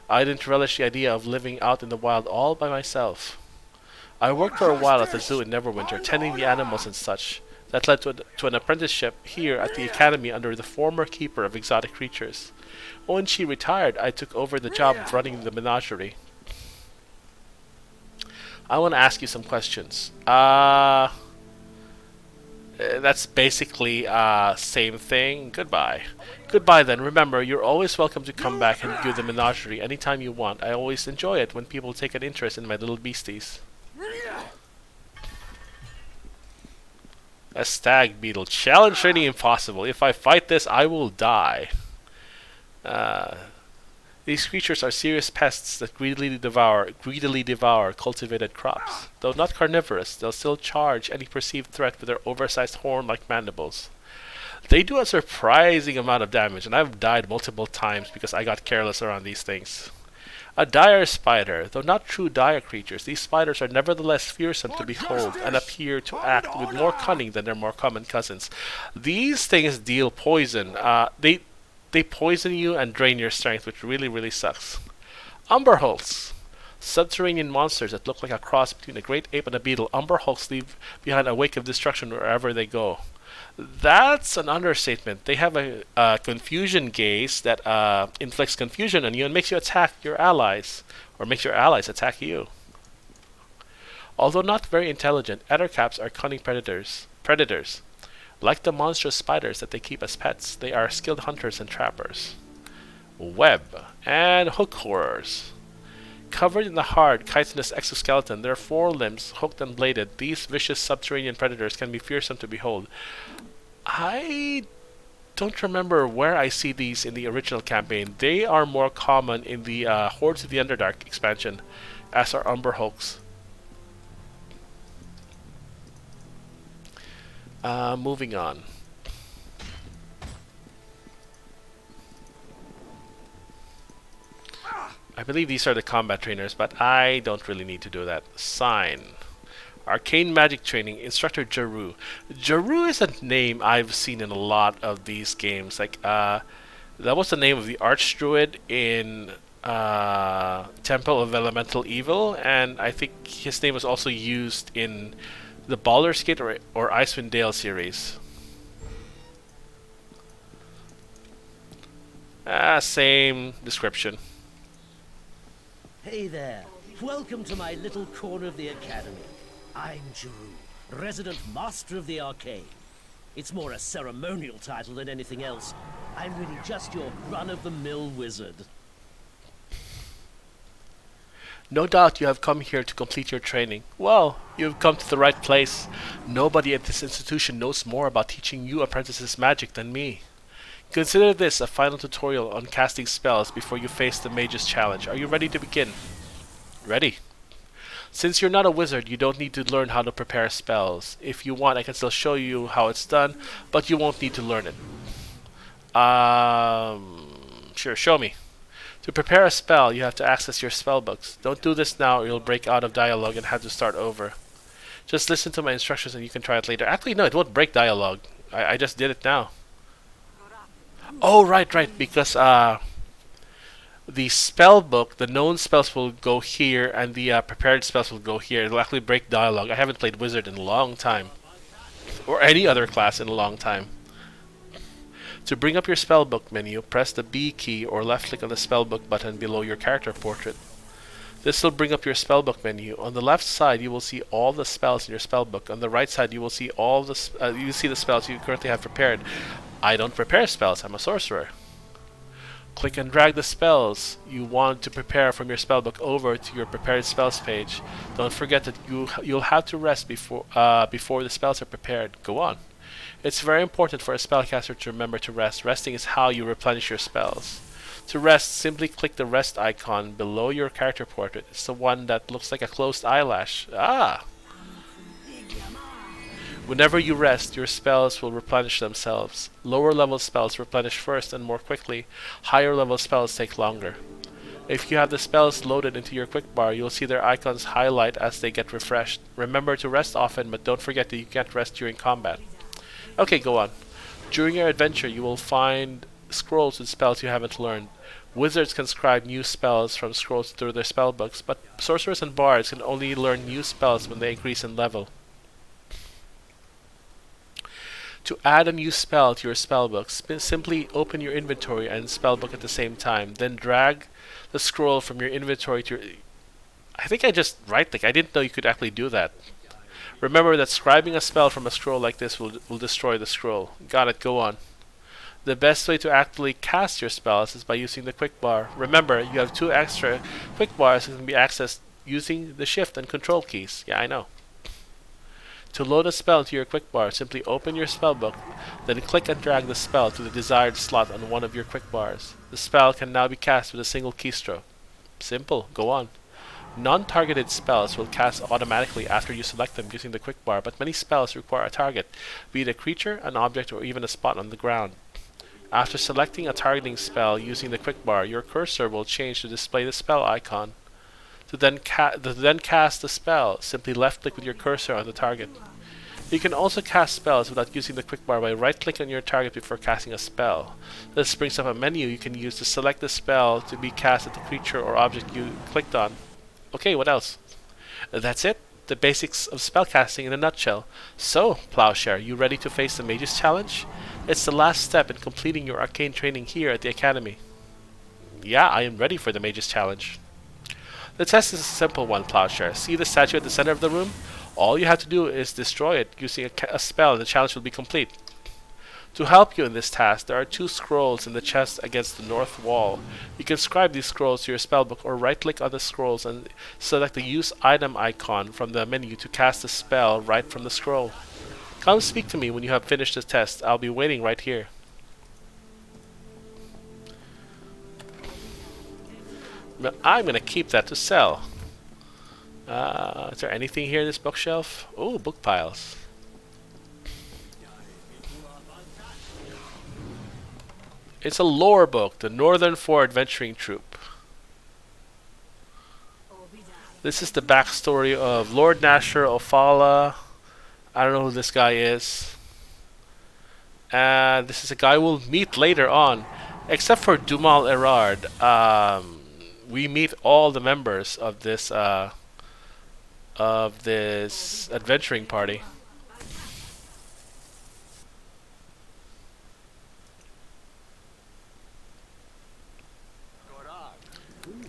I didn't relish the idea of living out in the wild all by myself. I worked for a while at the zoo in Neverwinter, tending the animals and such. That led to an apprenticeship here at the academy under the former keeper of exotic creatures. When she retired, I took over the job of running the menagerie. I want to ask you some questions. That's basically same thing. Goodbye. Goodbye then. Remember, you're always welcome to come back and view the menagerie anytime you want. I always enjoy it when people take an interest in my little beasties. A stag beetle. Challenge training impossible. If I fight this, I will die. These creatures are serious pests that greedily devour cultivated crops. Though not carnivorous, they'll still charge any perceived threat with their oversized horn-like mandibles. They do a surprising amount of damage, and I've died multiple times because I got careless around these things. A dire spider. Though not true dire creatures, these spiders are nevertheless fearsome to behold and appear to act with more cunning than their more common cousins. These things deal poison. They poison you and drain your strength, which really sucks. Umber hulks. Subterranean monsters that look like a cross between a great ape and a beetle. Umber hulks leave behind a wake of destruction wherever they go. That's an understatement. They have a confusion gaze that inflicts confusion on you and makes you attack your allies, or makes your allies attack you. Although not very intelligent, ettercaps are cunning predators. Like the monstrous spiders that they keep as pets, they are skilled hunters and trappers. Web and hook horrors. Covered in the hard, chitinous exoskeleton, their forelimbs hooked and bladed, these vicious subterranean predators can be fearsome to behold. I don't remember where I see these in the original campaign. They are more common in the Hordes of the Underdark expansion, as are Umber hulks. Moving on. I believe these are the combat trainers, but I don't really need to do that. Sign. Arcane Magic Training, Instructor Jaru. Jaru is a name I've seen in a lot of these games. Like, that was the name of the Archdruid in Temple of Elemental Evil, and I think his name was also used in the Baldur's Gate or Icewind Dale series. Same description. Hey there. Welcome to my little corner of the academy. I'm Jaru, resident master of the arcane. It's more a ceremonial title than anything else. I'm really just your run-of-the-mill wizard. No doubt you have come here to complete your training. Well, you have come to the right place. Nobody at this institution knows more about teaching you apprentices magic than me. Consider this a final tutorial on casting spells before you face the mage's challenge. Are you ready to begin? Ready. Since you're not a wizard, you don't need to learn how to prepare spells. If you want, I can still show you how it's done, but you won't need to learn it. Sure, show me. To prepare a spell, you have to access your spell books. Don't do this now or you'll break out of dialogue and have to start over. Just listen to my instructions and you can try it later. Actually, no, it won't break dialogue. I just did it now. Oh, right, because the spell book, the known spells will go here, and the prepared spells will go here. It'll actually break dialogue. I haven't played Wizard in a long time. Or any other class in a long time. To bring up your spellbook menu, press the B key or left click on the spellbook button below your character portrait. This will bring up your spellbook menu. On the left side, you will see all the spells in your spellbook. On the right side, you will see all the the spells you currently have prepared. I don't prepare spells. I'm a sorcerer. Click and drag the spells you want to prepare from your spellbook over to your prepared spells page. Don't forget that you'll have to rest before the spells are prepared. Go on. It's very important for a spellcaster to remember to rest. Resting is how you replenish your spells. To rest, simply click the rest icon below your character portrait. It's the one that looks like a closed eyelash. Ah! Whenever you rest, your spells will replenish themselves. Lower level spells replenish first and more quickly. Higher level spells take longer. If you have the spells loaded into your quick bar, you'll see their icons highlight as they get refreshed. Remember to rest often, but don't forget that you can't rest during combat. Okay, go on. During your adventure, you will find scrolls with spells you haven't learned. Wizards can scribe new spells from scrolls through their spellbooks, but sorcerers and bards can only learn new spells when they increase in level. To add a new spell to your spellbook, simply open your inventory and spellbook at the same time. Then drag the scroll from your inventory to your... I think I just right-click. I didn't know you could actually do that. Remember that scribing a spell from a scroll like this will destroy the scroll. Got it, go on. The best way to actually cast your spells is by using the quick bar. Remember, you have 2 extra quick bars that can be accessed using the shift and control keys. Yeah, I know. To load a spell into your quick bar, simply open your spellbook, then click and drag the spell to the desired slot on one of your quick bars. The spell can now be cast with a single keystroke. Simple, go on. Non-targeted spells will cast automatically after you select them using the quick bar, but many spells require a target, be it a creature, an object, or even a spot on the ground. After selecting a targeting spell using the quick bar, your cursor will change to display the spell icon. To then cast the spell, simply left-click with your cursor on the target. You can also cast spells without using the quick bar by right-clicking on your target before casting a spell. This brings up a menu you can use to select the spell to be cast at the creature or object you clicked on. Okay, what else? That's it. The basics of spellcasting in a nutshell. So, Plowshare, you ready to face the Mage's Challenge? It's the last step in completing your arcane training here at the Academy. Yeah, I am ready for the Mage's Challenge. The test is a simple one, Plowshare. See the statue at the center of the room? All you have to do is destroy it using a spell and the challenge will be complete. To help you in this task, there are 2 scrolls in the chest against the north wall. You can scribe these scrolls to your spellbook or right-click on the scrolls and select the Use Item icon from the menu to cast the spell right from the scroll. Come speak to me when you have finished the test. I'll be waiting right here. I'm going to keep that to sell. Is there anything here in this bookshelf? Oh, book piles. It's a lore book, the Northern Four Adventuring Troop. This is the backstory of Lord Nasher Ofala. I don't know who this guy is. And this is a guy we'll meet later on. Except for Dumal Erard. We meet all the members of this adventuring party.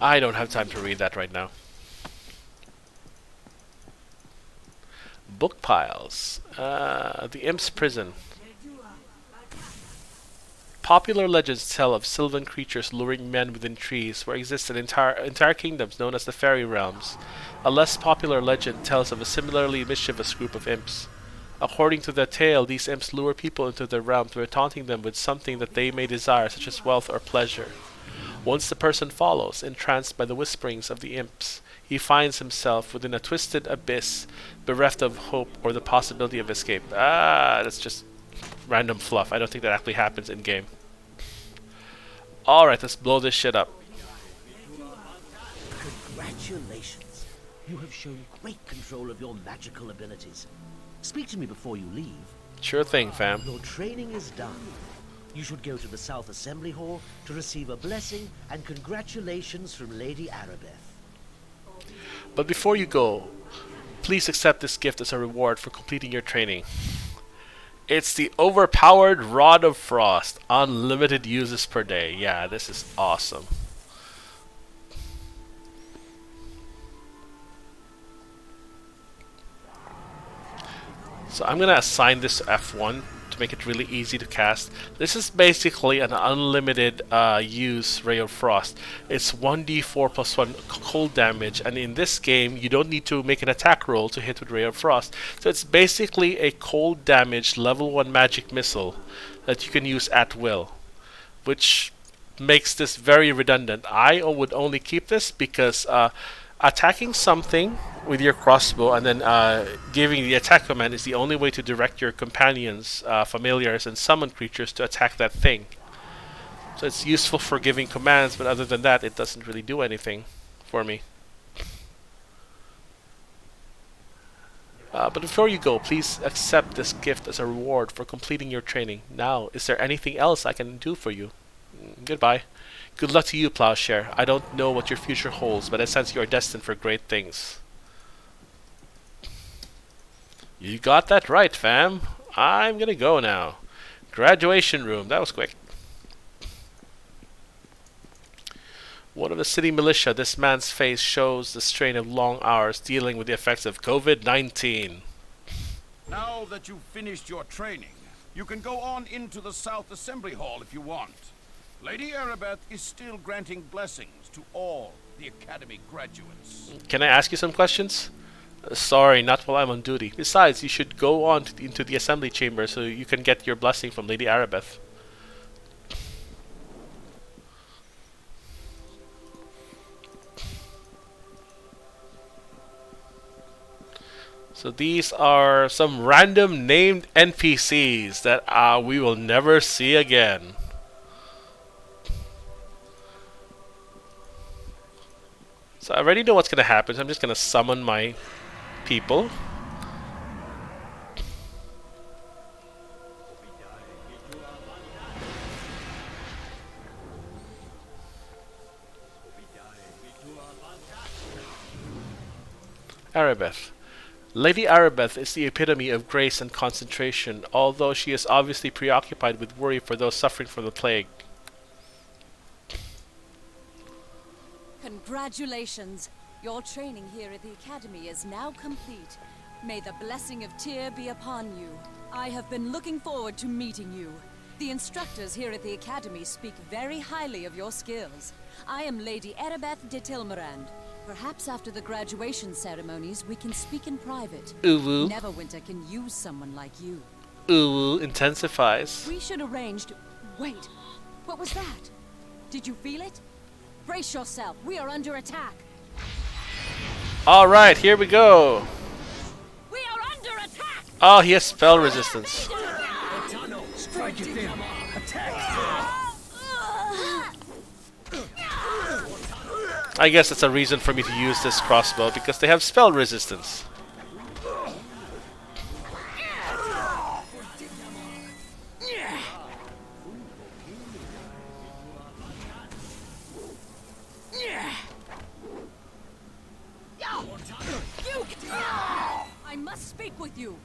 I don't have time to read that right now. Book piles. The Imp's Prison. Popular legends tell of sylvan creatures luring men within trees, where exist entire kingdoms known as the Fairy Realms. A less popular legend tells of a similarly mischievous group of imps. According to the tale, these imps lure people into their realms by taunting them with something that they may desire, such as wealth or pleasure. Once the person follows, entranced by the whisperings of the imps, he finds himself within a twisted abyss, bereft of hope or the possibility of escape. That's just random fluff. I don't think that actually happens in-game. Alright, let's blow this shit up. Congratulations. You have shown great control of your magical abilities. Speak to me before you leave. Sure thing, fam. Your training is done. You should go to the South Assembly Hall to receive a blessing and congratulations from Lady Arabeth. But before you go, please accept this gift as a reward for completing your training. It's the overpowered Rod of Frost. Unlimited uses per day. Yeah, this is awesome. So I'm going to assign this to F1 to make it really easy to cast. This is basically an unlimited use Ray of Frost. It's 1d4 plus 1 cold damage, and in this game you don't need to make an attack roll to hit with Ray of Frost. So it's basically a cold damage level 1 magic missile that you can use at will, which makes this very redundant. I would only keep this because attacking something with your crossbow and then giving the attack command is the only way to direct your companions, familiars, and summon creatures to attack that thing. So it's useful for giving commands, but other than that, it doesn't really do anything for me. But before you go, please accept this gift as a reward for completing your training. Now, is there anything else I can do for you? Goodbye. Good luck to you, Plowshare. I don't know what your future holds, but I sense you are destined for great things. You got that right, fam. I'm gonna go now. Graduation room. That was quick. One of the city militia, this man's face shows the strain of long hours dealing with the effects of COVID-19. Now that you've finished your training, you can go on into the South Assembly Hall if you want. Lady Arabeth is still granting blessings to all the Academy graduates. Can I ask you some questions? Sorry, not while I'm on duty. Besides, you should go on into the assembly chamber so you can get your blessing from Lady Arabeth. So these are some random named NPCs that we will never see again. So I already know what's going to happen, so I'm just going to summon my people. Arabeth. Lady Arabeth is the epitome of grace and concentration, although she is obviously preoccupied with worry for those suffering from the plague. Congratulations! Your training here at the Academy is now complete. May the blessing of Tyr be upon you. I have been looking forward to meeting you. The instructors here at the Academy speak very highly of your skills. I am Lady Arabeth de Tilmarand. Perhaps after the graduation ceremonies, we can speak in private. Uwu. Neverwinter can use someone like you. Uwu intensifies. We should arrange to... Wait, what was that? Did you feel it? Brace yourself, we are under attack. Alright, here we go. We are under attack! Oh, he has spell resistance. Strike it in. Attack. I guess that's a reason for me to use this crossbow, because they have spell resistance. I must speak with you.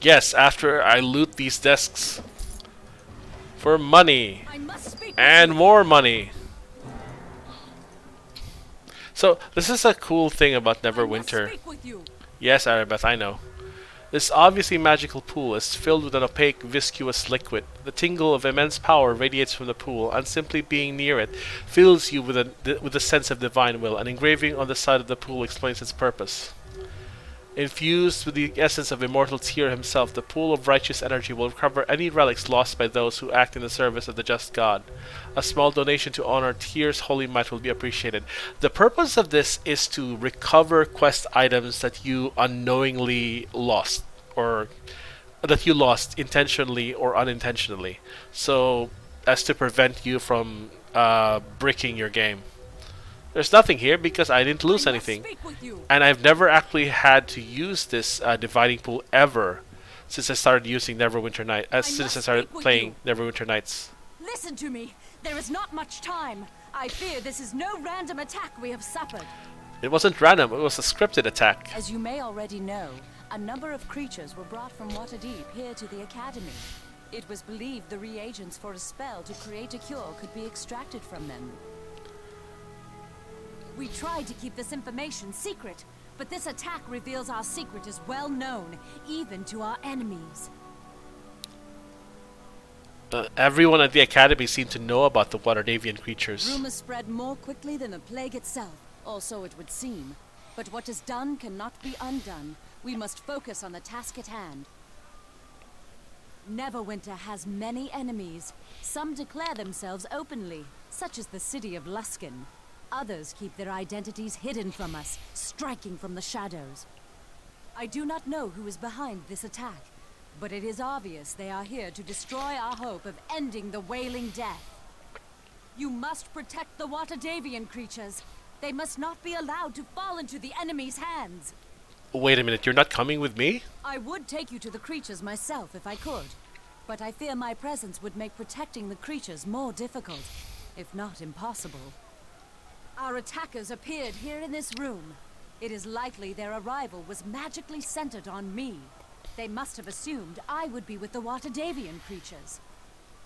Yes, after I loot these desks for money I must speak and more money. So this is a cool thing about Neverwinter. Yes, Arabeth, I know. This obviously magical pool is filled with an opaque, viscous liquid. The tingle of immense power radiates from the pool, and simply being near it fills you with a sense of divine will. An engraving on the side of the pool explains its purpose. Infused with the essence of immortal Tyr himself, the pool of righteous energy will recover any relics lost by those who act in the service of the just God. A small donation to honor Tyr's holy might will be appreciated. The purpose of this is to recover quest items that you unknowingly lost, or that you lost intentionally or unintentionally, so as to prevent you from bricking your game. There's nothing here because I didn't lose anything. And I've never actually had to use this dividing pool ever since I started using Neverwinter Night. Since I started playing Neverwinter Nights. Listen to me. There is not much time. I fear this is no random attack we have suffered. It wasn't random. It was a scripted attack. As you may already know, a number of creatures were brought from Waterdeep here to the Academy. It was believed the reagents for a spell to create a cure could be extracted from them. We tried to keep this information secret, but this attack reveals our secret is well known, even to our enemies. Everyone at the academy seemed to know about the Waterdavian creatures. Rumors spread more quickly than the plague itself, or so it would seem. But what is done cannot be undone. We must focus on the task at hand. Neverwinter has many enemies. Some declare themselves openly, such as the city of Luskan. Others keep their identities hidden from us, striking from the shadows. I do not know who is behind this attack, but it is obvious they are here to destroy our hope of ending the Wailing Death. You must protect the Waterdavian creatures. They must not be allowed to fall into the enemy's hands. Wait a minute, you're not coming with me? I would take you to the creatures myself if I could, but I fear my presence would make protecting the creatures more difficult, if not impossible. Our attackers appeared here in this room. It is likely their arrival was magically centered on me. They must have assumed I would be with the Waterdavian creatures.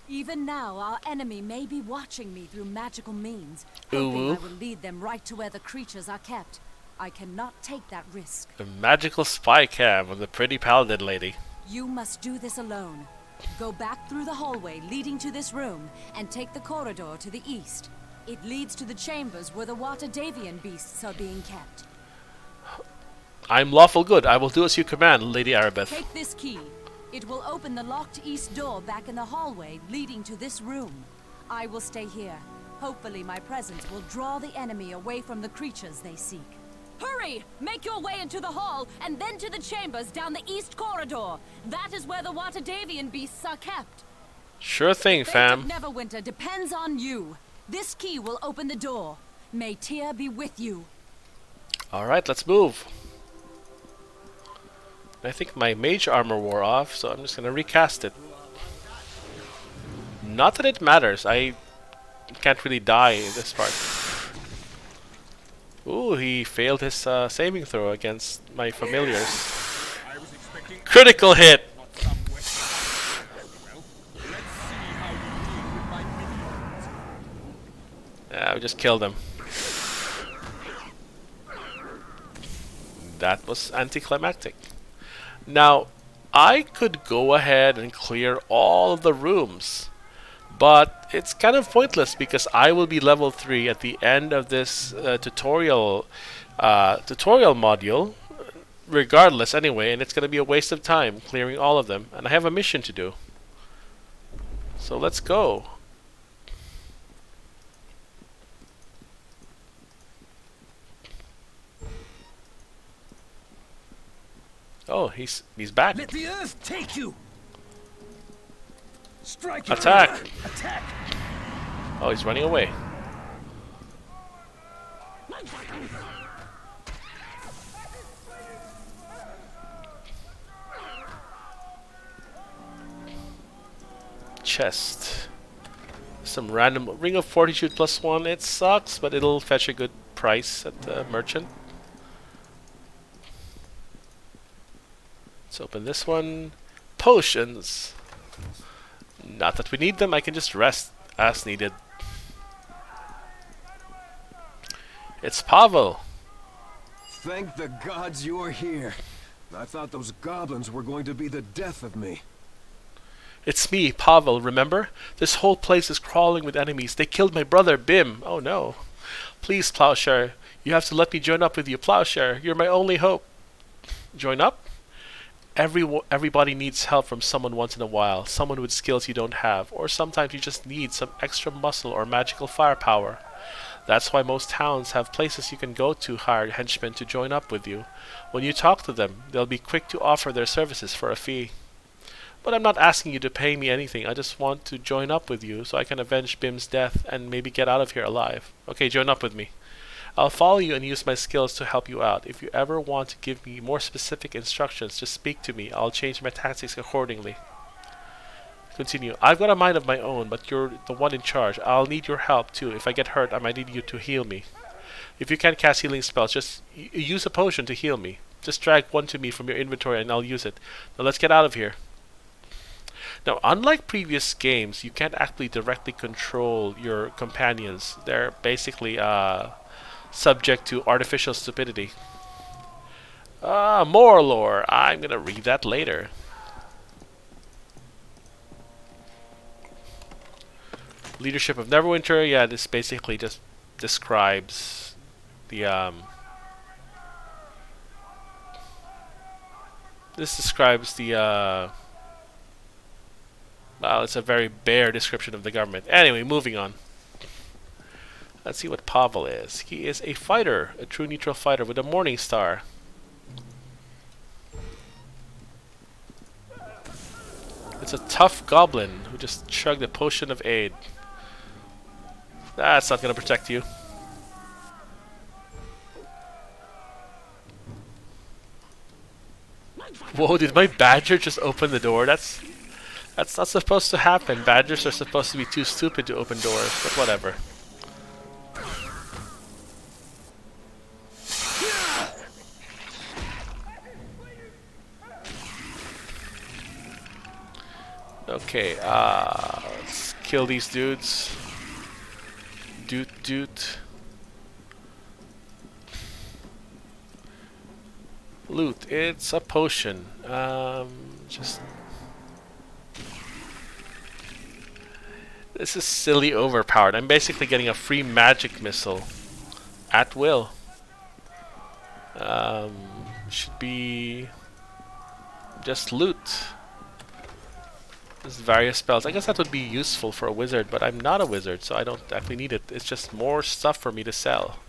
Even now, our enemy may be watching me through magical means, hoping I will lead them right to where the creatures are kept. I cannot take that risk. A magical spy cam on the pretty paladin lady. You must do this alone. Go back through the hallway leading to this room, and take the corridor to the east. It leads to the chambers where the Waterdavian beasts are being kept. I'm lawful good. I will do as you command, Lady Arabeth. Take this key. It will open the locked east door back in the hallway leading to this room. I will stay here. Hopefully my presence will draw the enemy away from the creatures they seek. Hurry! Make your way into the hall, and then to the chambers down the east corridor. That is where the Waterdavian beasts are kept. Sure thing, fam. The fate of Neverwinter depends on you. This key will open the door. May Tyr be with you. Alright, let's move. I think my mage armor wore off, so I'm just gonna recast it. Not that it matters. I can't really die in this part. Ooh, he failed his saving throw against my familiars. Critical hit! Yeah, we just killed him. That was anticlimactic. Now, I could go ahead and clear all of the rooms, but it's kind of pointless because I will be level 3 at the end of this tutorial module, regardless anyway, and it's going to be a waste of time clearing all of them, and I have a mission to do. So let's go. Oh, he's back. Let the earth take you. Strike. Attack. Attack. Oh, he's running away. Chest. Some random Ring of Fortitude +1. It sucks, but it'll fetch a good price at the merchant. Let's open this one. Potions. Not that we need them, I can just rest as needed. It's Pavel. Thank the gods you're here. I thought those goblins were going to be the death of me. It's me, Pavel, remember? This whole place is crawling with enemies. They killed my brother, Bim. Oh no. Please, Plowshare, you have to let me join up with you. Plowshare, you're my only hope. Join up? Everybody needs help from someone once in a while, someone with skills you don't have, or sometimes you just need some extra muscle or magical firepower. That's why most towns have places you can go to hire henchmen to join up with you. When you talk to them, they'll be quick to offer their services for a fee. But I'm not asking you to pay me anything, I just want to join up with you so I can avenge Bim's death and maybe get out of here alive. Okay, join up with me. I'll follow you and use my skills to help you out. If you ever want to give me more specific instructions, just speak to me. I'll change my tactics accordingly. Continue. I've got a mind of my own, but you're the one in charge. I'll need your help too. If I get hurt, I might need you to heal me. If you can't cast healing spells, just use a potion to heal me. Just drag one to me from your inventory and I'll use it. Now let's get out of here. Now, unlike previous games, you can't actually directly control your companions. They're basically subject to artificial stupidity. More lore. I'm gonna read that later. Leadership of Neverwinter. Yeah, this basically just describes the well, it's a very bare description of the government. Anyway, moving on. Let's see what Pavel is. He is a fighter, a true neutral fighter with a morning star. It's a tough goblin who just chugged a potion of aid. That's not going to protect you. Whoa, did my badger just open the door? That's not supposed to happen. Badgers are supposed to be too stupid to open doors, but whatever. Okay, let's kill these dudes. Doot. Loot. It's a potion. This is silly overpowered. I'm basically getting a free magic missile at will. Should be just loot. There's various spells. I guess that would be useful for a wizard, but I'm not a wizard, so I don't actually need it. It's just more stuff for me to sell.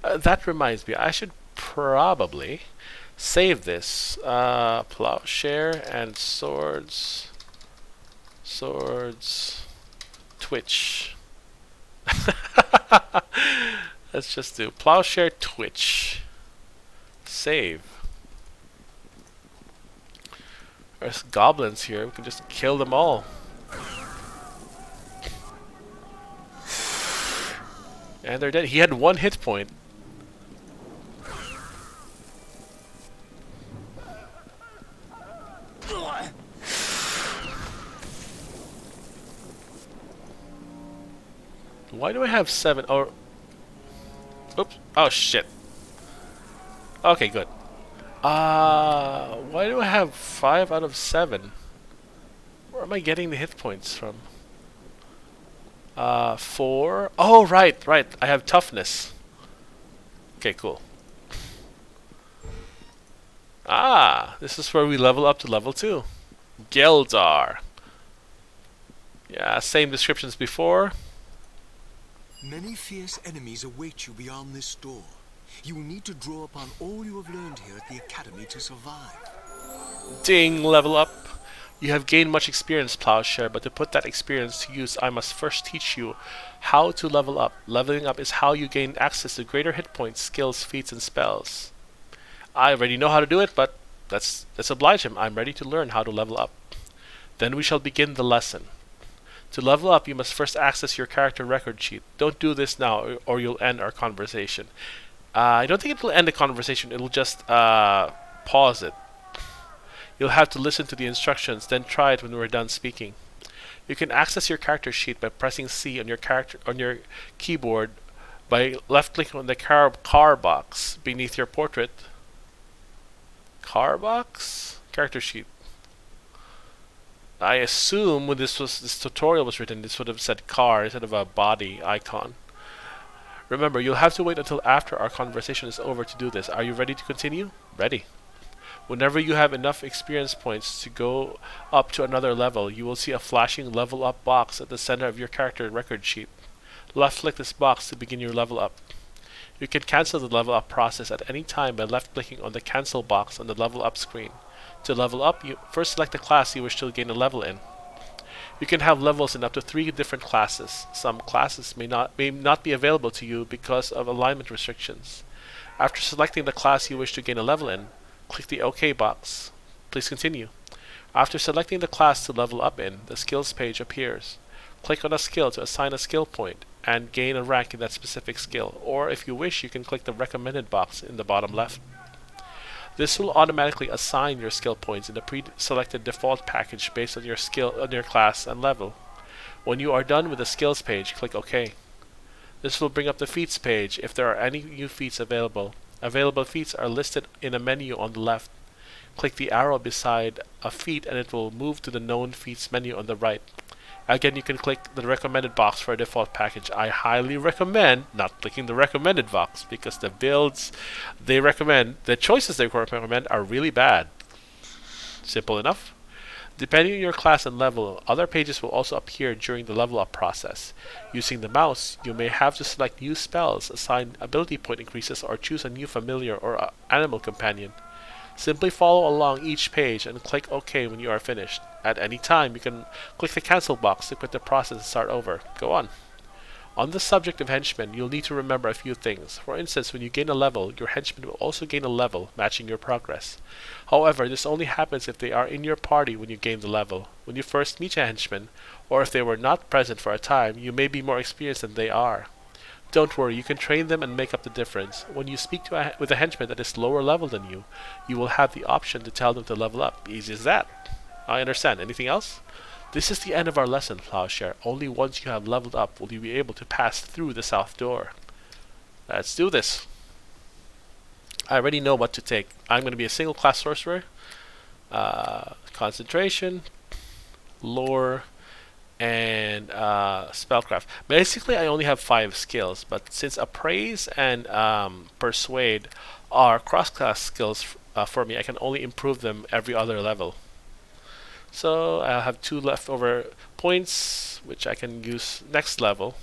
That reminds me, I should probably save this. Plowshare and Swords. Twitch. Let's just do Plowshare Twitch. Save. There's goblins here. We can just kill them all. And they're dead. He had 1 hit point. Why do I have 7? Or oops. Oh shit. Okay, good. Why do I have 5 out of 7? Where am I getting the hit points from? 4. Oh, right. I have toughness. Okay, cool. This is where we level up to level 2. Geldar. Yeah, same descriptions before. Many fierce enemies await you beyond this door. You will need to draw upon all you have learned here at the Academy to survive. Ding, level up. You have gained much experience, Plowshare, but to put that experience to use, I must first teach you how to level up. Leveling up is how you gain access to greater hit points, skills, feats, and spells. I already know how to do it, but let's oblige him. I'm ready to learn how to level up. Then we shall begin the lesson. To level up, you must first access your character record sheet. Don't do this now, or you'll end our conversation. I don't think it will end the conversation. It'll just pause it. You'll have to listen to the instructions, then try it when we're done speaking. You can access your character sheet by pressing C on your keyboard by left-clicking on the car box beneath your portrait. Car box? Character sheet. I assume when this tutorial was written, this would have said car instead of a body icon. Remember, you'll have to wait until after our conversation is over to do this. Are you ready to continue? Ready. Whenever you have enough experience points to go up to another level, you will see a flashing level up box at the center of your character record sheet. Left-click this box to begin your level up. You can cancel the level up process at any time by left-clicking on the cancel box on the level up screen. To level up, you first select the class you wish to gain a level in. You can have levels in up to 3 different classes. Some classes may not be available to you because of alignment restrictions. After selecting the class you wish to gain a level in, click the OK box. Please continue. After selecting the class to level up in, the skills page appears. Click on a skill to assign a skill point and gain a rank in that specific skill, or if you wish, you can click the recommended box in the bottom left. This will automatically assign your skill points in the pre-selected default package based on your class and level. When you are done with the skills page, click OK. This will bring up the feats page if there are any new feats available. Available feats are listed in a menu on the left. Click the arrow beside a feat and it will move to the known feats menu on the right. Again, you can click the recommended box for a default package. I highly recommend not clicking the recommended box because the builds they recommend, the choices they recommend are really bad. Simple enough. Depending on your class and level, other pages will also appear during the level up process. Using the mouse, you may have to select new spells, assign ability point increases, or choose a new familiar or animal companion. Simply follow along each page and click OK when you are finished. At any time, you can click the cancel box to quit the process and start over. Go on. On the subject of henchmen, you'll need to remember a few things. For instance, when you gain a level, your henchmen will also gain a level, matching your progress. However, this only happens if they are in your party when you gain the level. When you first meet a henchman, or if they were not present for a time, you may be more experienced than they are. Don't worry, you can train them and make up the difference. When you speak to with a henchman that is lower level than you, you will have the option to tell them to level up. Easy as that. I understand. Anything else? This is the end of our lesson, Plowshare. Only once you have leveled up will you be able to pass through the south door. Let's do this. I already know what to take. I'm going to be a single class sorcerer. Concentration, lore, and spellcraft. Basically, I only have 5 skills, but since appraise and persuade are cross-class skills for me, I can only improve them every other level. So I'll have 2 leftover points, which I can use next level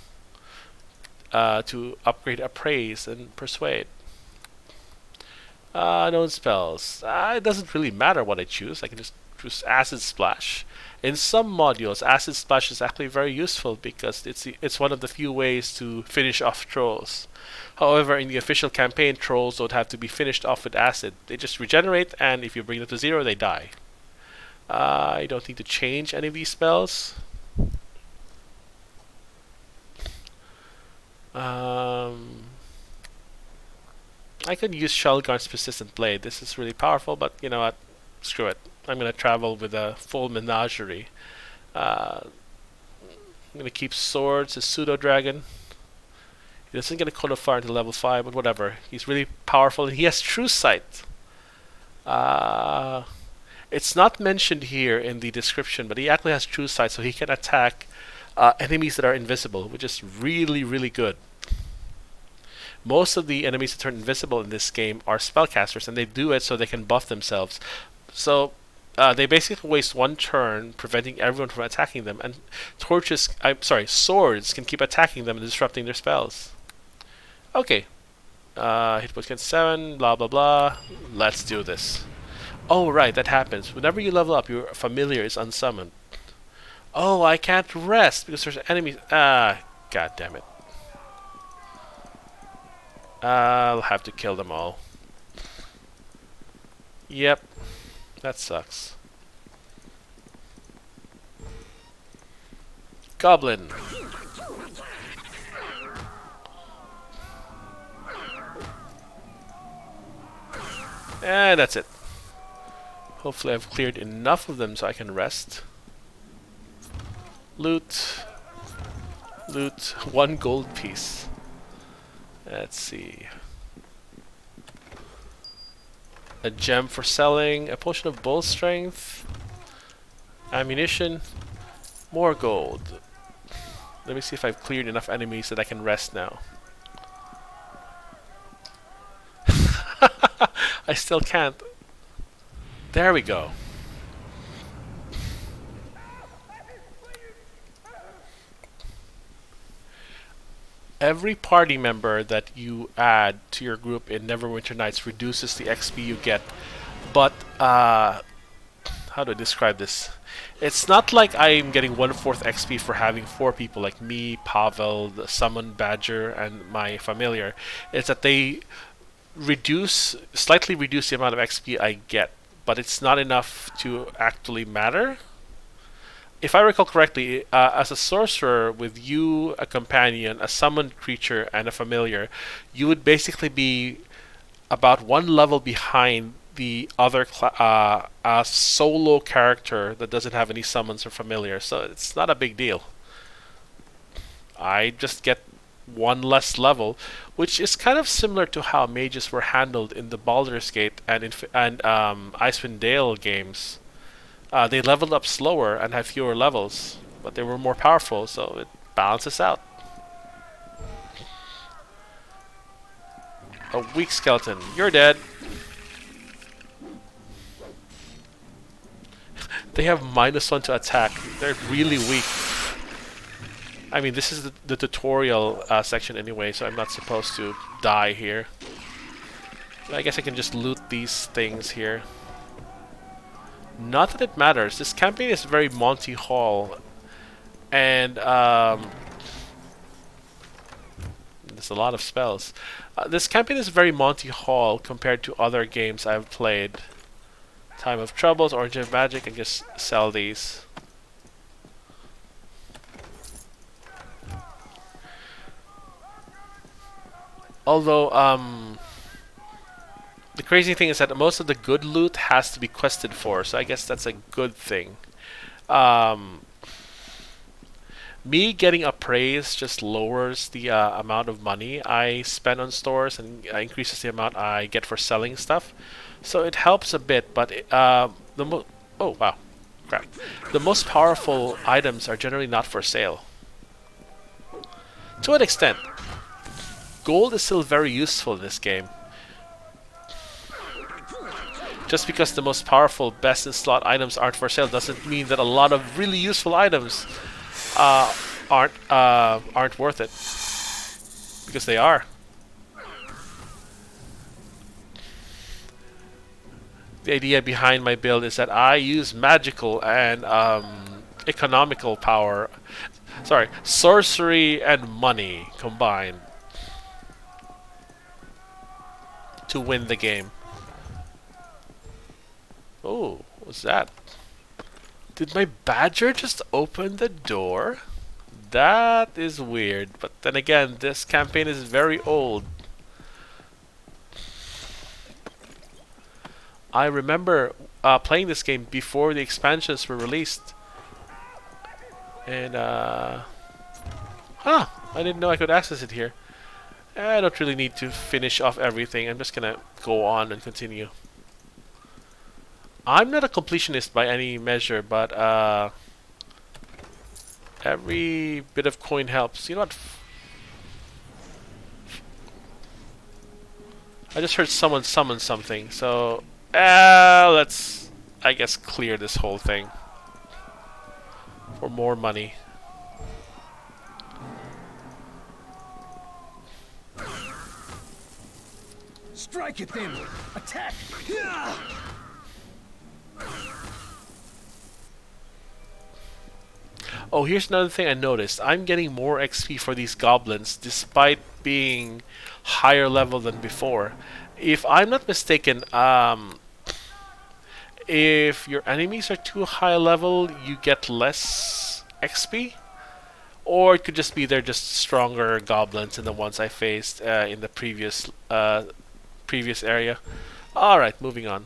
to upgrade appraise and persuade. Known spells. It doesn't really matter what I choose. I can just choose Acid Splash. In some modules, Acid Splash is actually very useful because it's one of the few ways to finish off trolls. However, in the official campaign, trolls don't have to be finished off with acid. They just regenerate, and if you bring them to 0, they die. I don't need to change any of these spells. I could use Shellgun's Persistent Blade. This is really powerful, but you know what? Screw it. I'm going to travel with a full menagerie. I'm going to keep Swords, as Pseudo-Dragon. He doesn't get a Cone of Fire until level 5, but whatever. He's really powerful, and he has True Sight. It's not mentioned here in the description, but he actually has True Sight, so he can attack enemies that are invisible, which is really, really good. Most of the enemies that turn invisible in this game are spellcasters, and they do it so they can buff themselves. So they basically waste 1 turn, preventing everyone from attacking them, and swords can keep attacking them and disrupting their spells. Okay, hit points against 7, blah blah blah. Let's do this. Oh right, that happens. Whenever you level up, your familiar is unsummoned. Oh, I can't rest because there's enemies. God damn it. I'll have to kill them all. Yep, that sucks. Goblin. And that's it. Hopefully I've cleared enough of them so I can rest. Loot. Loot. 1 gold piece. Let's see. A gem for selling. A potion of bull strength. Ammunition. More gold. Let me see if I've cleared enough enemies that I can rest now. I still can't. There we go. Every party member that you add to your group in Neverwinter Nights reduces the XP you get, but how do I describe this? It's not like I'm getting 1/4 XP for having 4 people like me, Pavel, the Summon Badger, and my familiar. It's that they slightly reduce the amount of XP I get, but it's not enough to actually matter. If I recall correctly, as a sorcerer with you, a companion, a summoned creature, and a familiar, you would basically be about 1 level behind the other solo character that doesn't have any summons or familiar, so it's not a big deal. I just get 1 less level, which is kind of similar to how mages were handled in the Baldur's Gate and Icewind Dale games. They leveled up slower and have fewer levels. but they were more powerful, so it balances out. A weak skeleton. You're dead. They have -1 to attack. They're really weak. I mean, this is the tutorial section anyway, so I'm not supposed to die here. I guess I can just loot these things here. Not that it matters. This campaign is very Monty Hall. And, there's a lot of spells. This campaign is very Monty Hall compared to other games I've played. Time of Troubles, Origin of Magic, and just sell these. Although, the crazy thing is that most of the good loot has to be quested for, so I guess that's a good thing. Me getting appraised just lowers the amount of money I spend on stores and increases the amount I get for selling stuff. So it helps a bit, but oh wow, crap. The most powerful items are generally not for sale. To an extent. Gold is still very useful in this game. Just because the most powerful, best in slot items aren't for sale doesn't mean that a lot of really useful items aren't worth it. Because they are. The idea behind my build is that I use magical and economical power. Sorry, sorcery and money combined to win the game. Oh, what's that? Did my badger just open the door? That is weird. But then again, this campaign is very old. I remember playing this game before the expansions were released. And, I didn't know I could access it here. I don't really need to finish off everything. I'm just gonna go on and continue. I'm not a completionist by any measure, but every bit of coin helps. You know what? I just heard someone summon something, so let's, I guess, clear this whole thing for more money. Strike it then! Attack! Oh, here's another thing I noticed. I'm getting more XP for these goblins despite being higher level than before. If I'm not mistaken, if your enemies are too high level, you get less XP? Or it could just be they're just stronger goblins than the ones I faced in the previous area. Alright, moving on.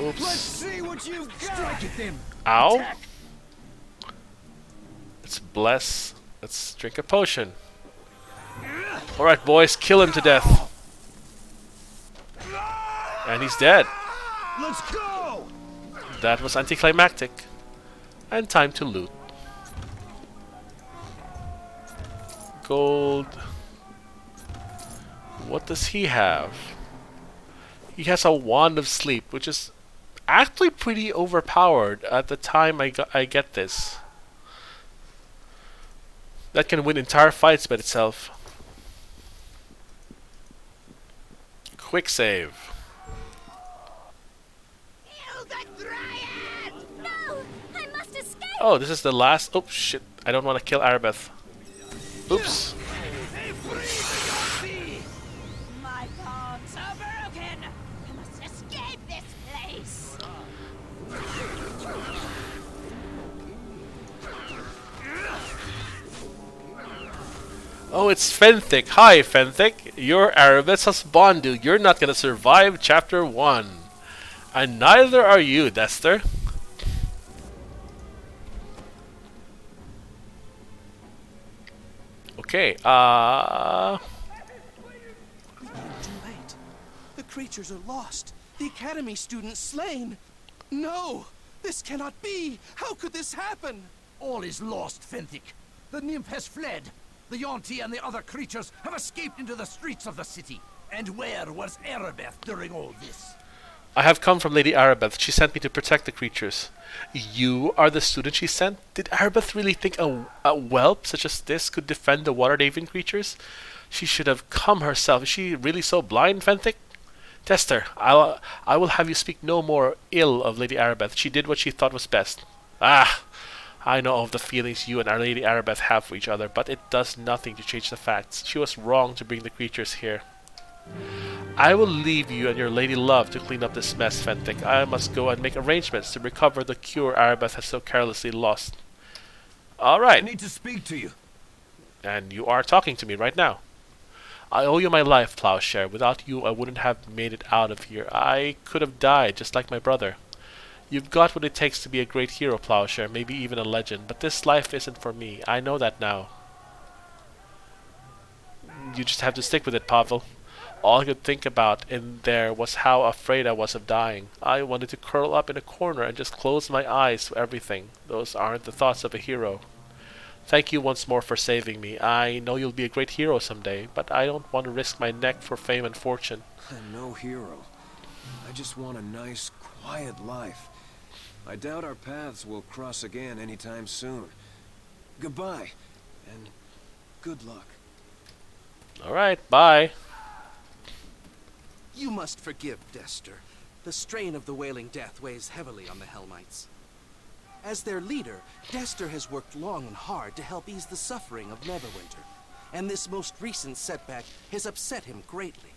Oops. Let's see what you've got. Strike it then. Ow. Attack. Let's bless. Let's drink a potion. Alright, boys, kill him to death. And he's dead. Let's go. That was anticlimactic. And time to loot. Gold. What does he have? He has a wand of sleep, which is actually pretty overpowered at the time I get this. That can win entire fights by itself. Quick save. No! I must escape! Oh, this is the last. Oh shit! I don't want to kill Arabeth. Oops. My bonds are broken! I must escape this place! Oh, it's Fenthic. Hi, Fenthic. You're Arabeth's husbandu. You're not gonna survive Chapter 1. And neither are you, Dester. Okay, Too late. creatures are lost. The Academy students slain. No! This cannot be! How could this happen? All is lost, Fenthic. The nymph has fled. The Yonti and the other creatures have escaped into the streets of the city. And where was Erebeth during all this? I have come from Lady Arabeth. She sent me to protect the creatures. You are the student she sent? Did Arabeth really think a whelp such as this could defend the Waterdavian creatures? She should have come herself. Is she really so blind, Fenthic? Tester, I will have you speak no more ill of Lady Arabeth. She did what she thought was best. Ah! I know of the feelings you and our Lady Arabeth have for each other, but it does nothing to change the facts. She was wrong to bring the creatures here. I will leave you and your lady love to clean up this mess, Fenthic. I must go and make arrangements to recover the cure Arabeth has so carelessly lost. Alright. I need to speak to you. And you are talking to me right now. I owe you my life, Plowshare. Without you, I wouldn't have made it out of here. I could have died, just like my brother. You've got what it takes to be a great hero, Plowshare, maybe even a legend, but this life isn't for me. I know that now. You just have to stick with it, Pavel. All I could think about in there was how afraid I was of dying. I wanted to curl up in a corner and just close my eyes to everything. Those aren't the thoughts of a hero. Thank you once more for saving me. I know you'll be a great hero someday, but I don't want to risk my neck for fame and fortune. I'm no hero. I just want a nice, quiet life. I doubt our paths will cross again anytime soon. Goodbye, and good luck. Alright, bye. You must forgive Dester. The strain of the Wailing Death weighs heavily on the Helmites. As their leader, Dester has worked long and hard to help ease the suffering of Neverwinter, and this most recent setback has upset him greatly.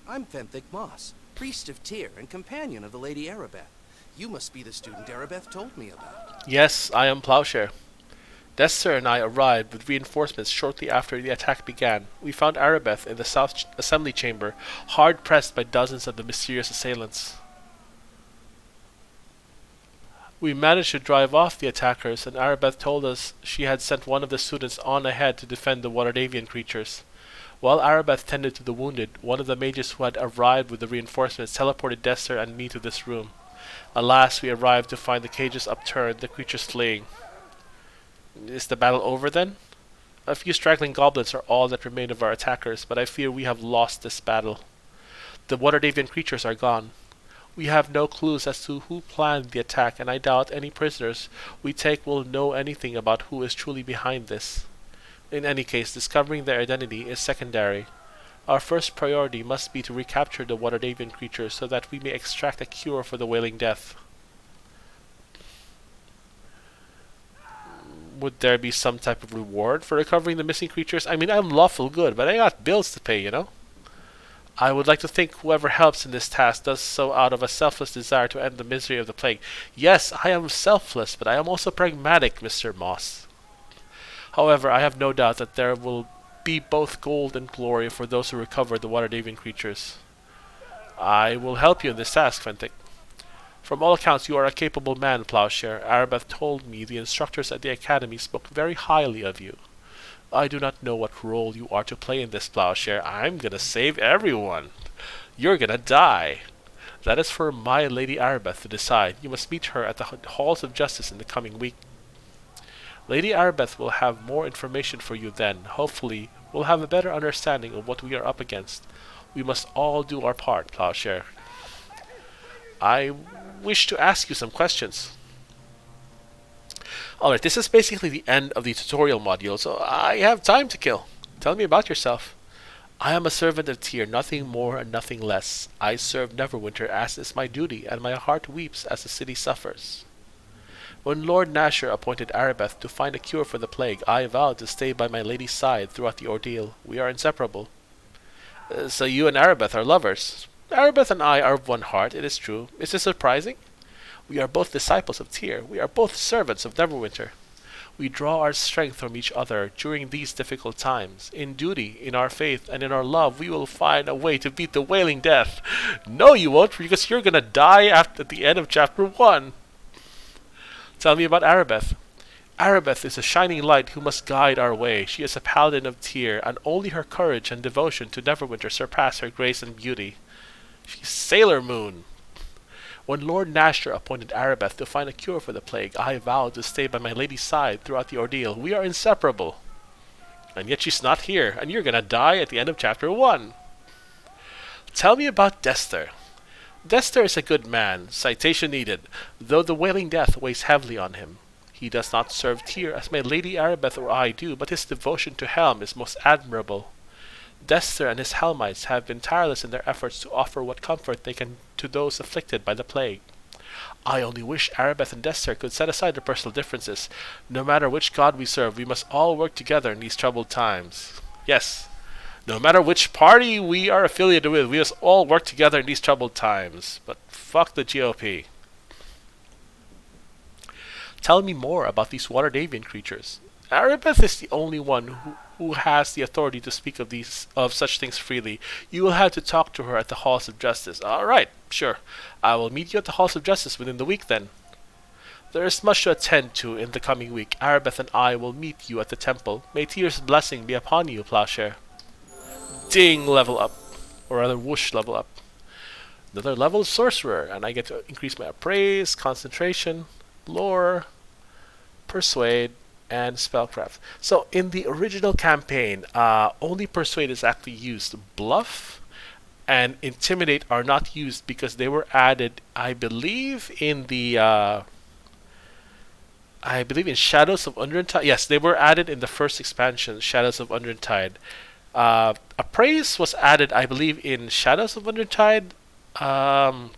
I'm Fenthic Moss, priest of Tyr and companion of the Lady Arabeth. You must be the student Arabeth told me about. Yes, I am Plowshare. Dester and I arrived with reinforcements shortly after the attack began. We found Arabeth in the South Assembly Chamber, hard-pressed by dozens of the mysterious assailants. We managed to drive off the attackers, and Arabeth told us she had sent one of the students on ahead to defend the Waterdavian creatures. While Arabeth tended to the wounded, one of the mages who had arrived with the reinforcements teleported Dester and me to this room. Alas, we arrived to find the cages upturned, the creatures fleeing. Is the battle over then? A few straggling goblins are all that remain of our attackers, but I fear we have lost this battle. The Waterdavian creatures are gone. We have no clues as to who planned the attack, and I doubt any prisoners we take will know anything about who is truly behind this. In any case, discovering their identity is secondary. Our first priority must be to recapture the Waterdavian creatures so that we may extract a cure for the Wailing Death. Would there be some type of reward for recovering the missing creatures? I mean, I'm lawful good, but I got bills to pay, you know? I would like to think whoever helps in this task does so out of a selfless desire to end the misery of the plague. Yes, I am selfless, but I am also pragmatic, Mr. Moss. However, I have no doubt that there will be both gold and glory for those who recover the Waterdavian creatures. I will help you in this task, Fenthic. From all accounts, you are a capable man, Plowshare. Arabeth told me the instructors at the Academy spoke very highly of you. I do not know what role you are to play in this, Plowshare. I'm gonna save everyone. You're gonna die. That is for my Lady Arabeth to decide. You must meet her at the Halls of Justice in the coming week. Lady Arabeth will have more information for you then. Hopefully, we'll have a better understanding of what we are up against. We must all do our part, Plowshare. I wish to ask you some questions. Alright, this is basically the end of the tutorial module, so I have time to kill. Tell me about yourself. I am a servant of Tyr, nothing more and nothing less. I serve Neverwinter as is my duty, and my heart weeps as the city suffers. When Lord Nasher appointed Arabeth to find a cure for the plague, I vowed to stay by my lady's side throughout the ordeal. We are inseparable. So you and Arabeth are lovers. Arabeth and I are of one heart, it is true. Is this surprising? We are both disciples of Tyr. We are both servants of Neverwinter. We draw our strength from each other during these difficult times. In duty, in our faith, and in our love, we will find a way to beat the Wailing Death. No, you won't, because you're gonna die at the end of Chapter 1. Tell me about Arabeth. Arabeth is a shining light who must guide our way. She is a paladin of Tyr, and only her courage and devotion to Neverwinter surpass her grace and beauty. She's Sailor Moon. When Lord Nashor appointed Arabeth to find a cure for the plague, I vowed to stay by my lady's side throughout the ordeal. We are inseparable. And yet she's not here, and you're gonna die at the end of chapter 1. Tell me about Dester. Dester is a good man, citation needed, though the Wailing Death weighs heavily on him. He does not serve Tyr as my Lady Arabeth or I do, but his devotion to Helm is most admirable. Dester and his Helmites have been tireless in their efforts to offer what comfort they can to those afflicted by the plague. I only wish Arabeth and Dester could set aside their personal differences. No matter which god we serve, we must all work together in these troubled times. Yes, no matter which party we are affiliated with, we must all work together in these troubled times. But fuck the GOP. Tell me more about these watered avian creatures. Arabeth is the only one who has the authority to speak of such things freely. You will have to talk to her at the Halls of Justice. All right, sure. I will meet you at the Halls of Justice within the week then. There is much to attend to in the coming week. Arabeth and I will meet you at the temple. May Tyr's blessing be upon you, Plowshare. Ding, level up. Or rather, whoosh, level up. Another level of Sorcerer, and I get to increase my Appraise, Concentration, Lore, Persuade, and Spellcraft. So in the original campaign, only Persuade is actually used. Bluff and Intimidate are not used because they were added, I believe, in the Shadows of Undertide. Yes, they were added in the first expansion, Shadows of Undertide. Appraise was added, I believe, in Shadows of Undertide. I'm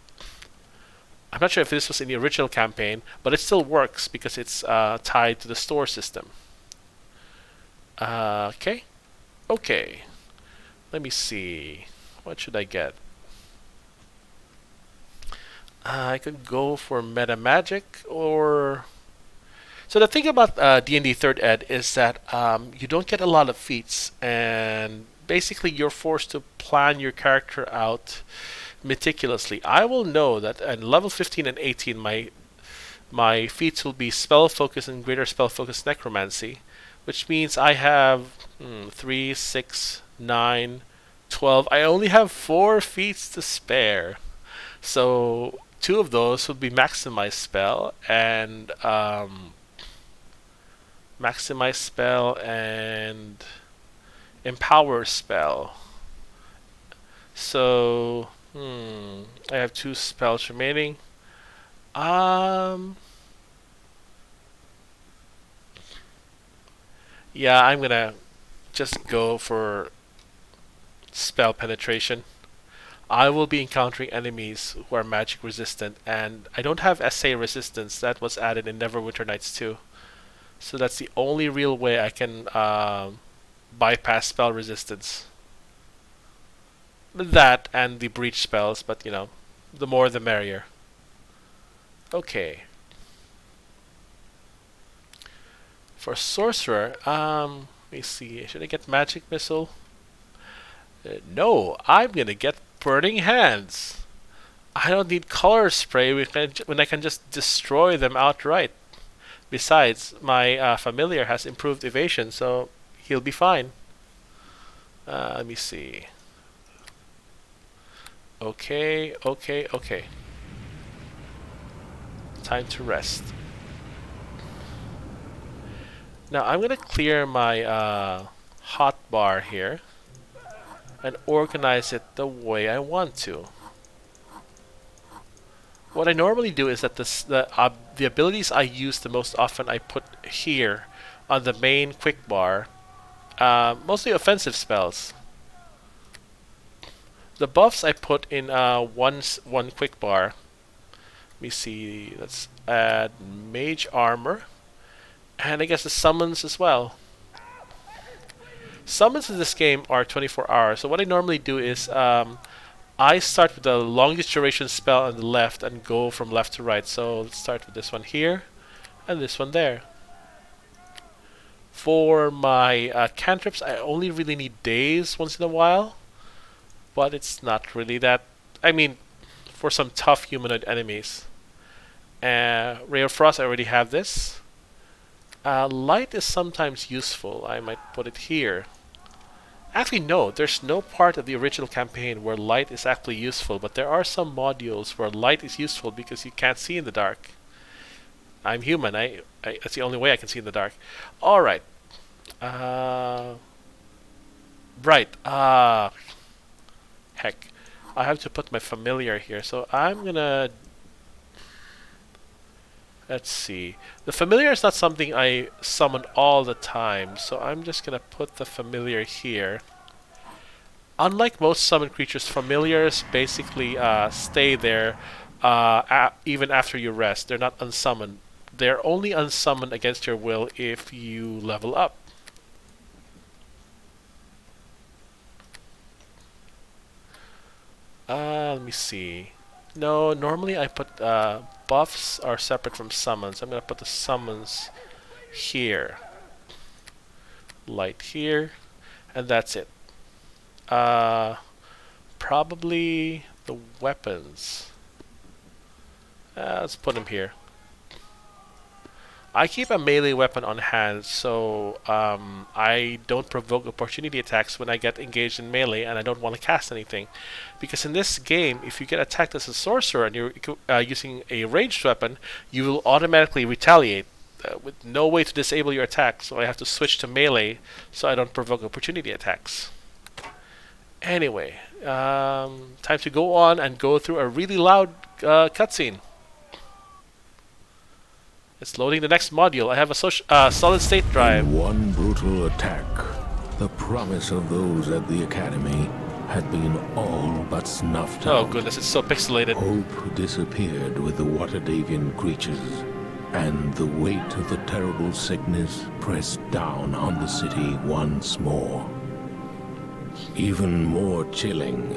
not sure if this was in the original campaign, but it still works because it's tied to the store system. Okay. Let me see. What should I get? I could go for Meta Magic or... So the thing about D&D 3rd Ed is that you don't get a lot of feats, and basically you're forced to plan your character out meticulously. I will know that at level 15 and 18 my feats will be Spell Focus and Greater Spell Focus Necromancy, which means I have 3, 6, 9, 12. I only have 4 feats to spare. So 2 of those would be Maximize Spell and Empower Spell. So I have 2 spells remaining. Yeah, I'm gonna just go for Spell Penetration. I will be encountering enemies who are magic resistant, and I don't have SA resistance. That was added in Neverwinter Nights 2. So that's the only real way I can bypass spell resistance. That and the breach spells, but you know, the more the merrier. Okay. For Sorcerer, let me see. Should I get Magic Missile? No, I'm gonna get Burning Hands. I don't need Color Spray when I can just destroy them outright. Besides, my familiar has improved evasion, so he'll be fine. Let me see. Okay. Time to rest. Now I'm gonna clear my hotbar here and organize it the way I want to. What I normally do is that the abilities I use the most often I put here on the main quick bar, mostly offensive spells. The buffs I put in one quick bar. Let me see. Let's add Mage Armor, and I guess the summons as well. Summons in this game are 24 hours. So what I normally do is I start with the longest duration spell on the left and go from left to right. So let's start with this one here and this one there. For my cantrips, I only really need days once in a while, but it's not really that. I mean, for some tough humanoid enemies. Ray of Frost, I already have this. Light is sometimes useful. I might put it here. Actually, no. There's no part of the original campaign where light is actually useful, but there are some modules where light is useful because you can't see in the dark. I'm human. That's the only way I can see in the dark. All right. Right. Heck. I have to put my familiar here, so I'm gonna... Let's see. The familiar is not something I summon all the time, so I'm just gonna put the familiar here. Unlike most summoned creatures, familiars basically stay there even after you rest. They're not unsummoned. They're only unsummoned against your will if you level up. Let me see. No, normally I put buffs are separate from summons. I'm gonna put the summons here. Light here, and that's it. Probably the weapons. Let's put them here. I keep a melee weapon on hand, so I don't provoke opportunity attacks when I get engaged in melee and I don't want to cast anything. Because in this game, if you get attacked as a sorcerer and you're using a ranged weapon, you will automatically retaliate with no way to disable your attack, so I have to switch to melee so I don't provoke opportunity attacks. Anyway, time to go on and go through a really loud cutscene. It's loading the next module. I have a solid state drive. In one brutal attack, the promise of those at the Academy had been all but snuffed out. Oh goodness, it's so pixelated. Hope disappeared with the Waterdavian creatures, and the weight of the terrible sickness pressed down on the city once more. Even more chilling,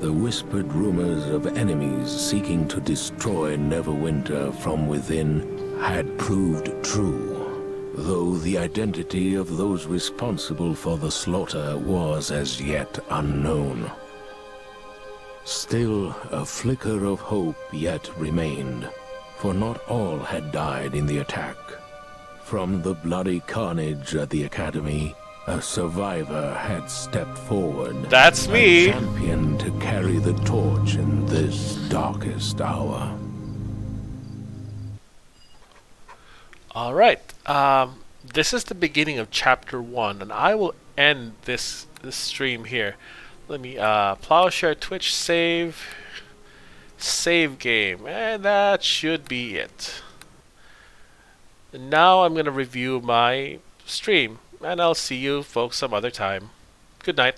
the whispered rumors of enemies seeking to destroy Neverwinter from within had proved true, though the identity of those responsible for the slaughter was as yet unknown. Still, a flicker of hope yet remained, for not all had died in the attack. From the bloody carnage at the Academy, a survivor had stepped forward. That's me! A champion to carry the torch in this darkest hour. Alright, this is the beginning of chapter 1, and I will end this stream here. Let me Plowshare, Twitch, save game, and that should be it. And now I'm going to review my stream, and I'll see you folks some other time. Good night.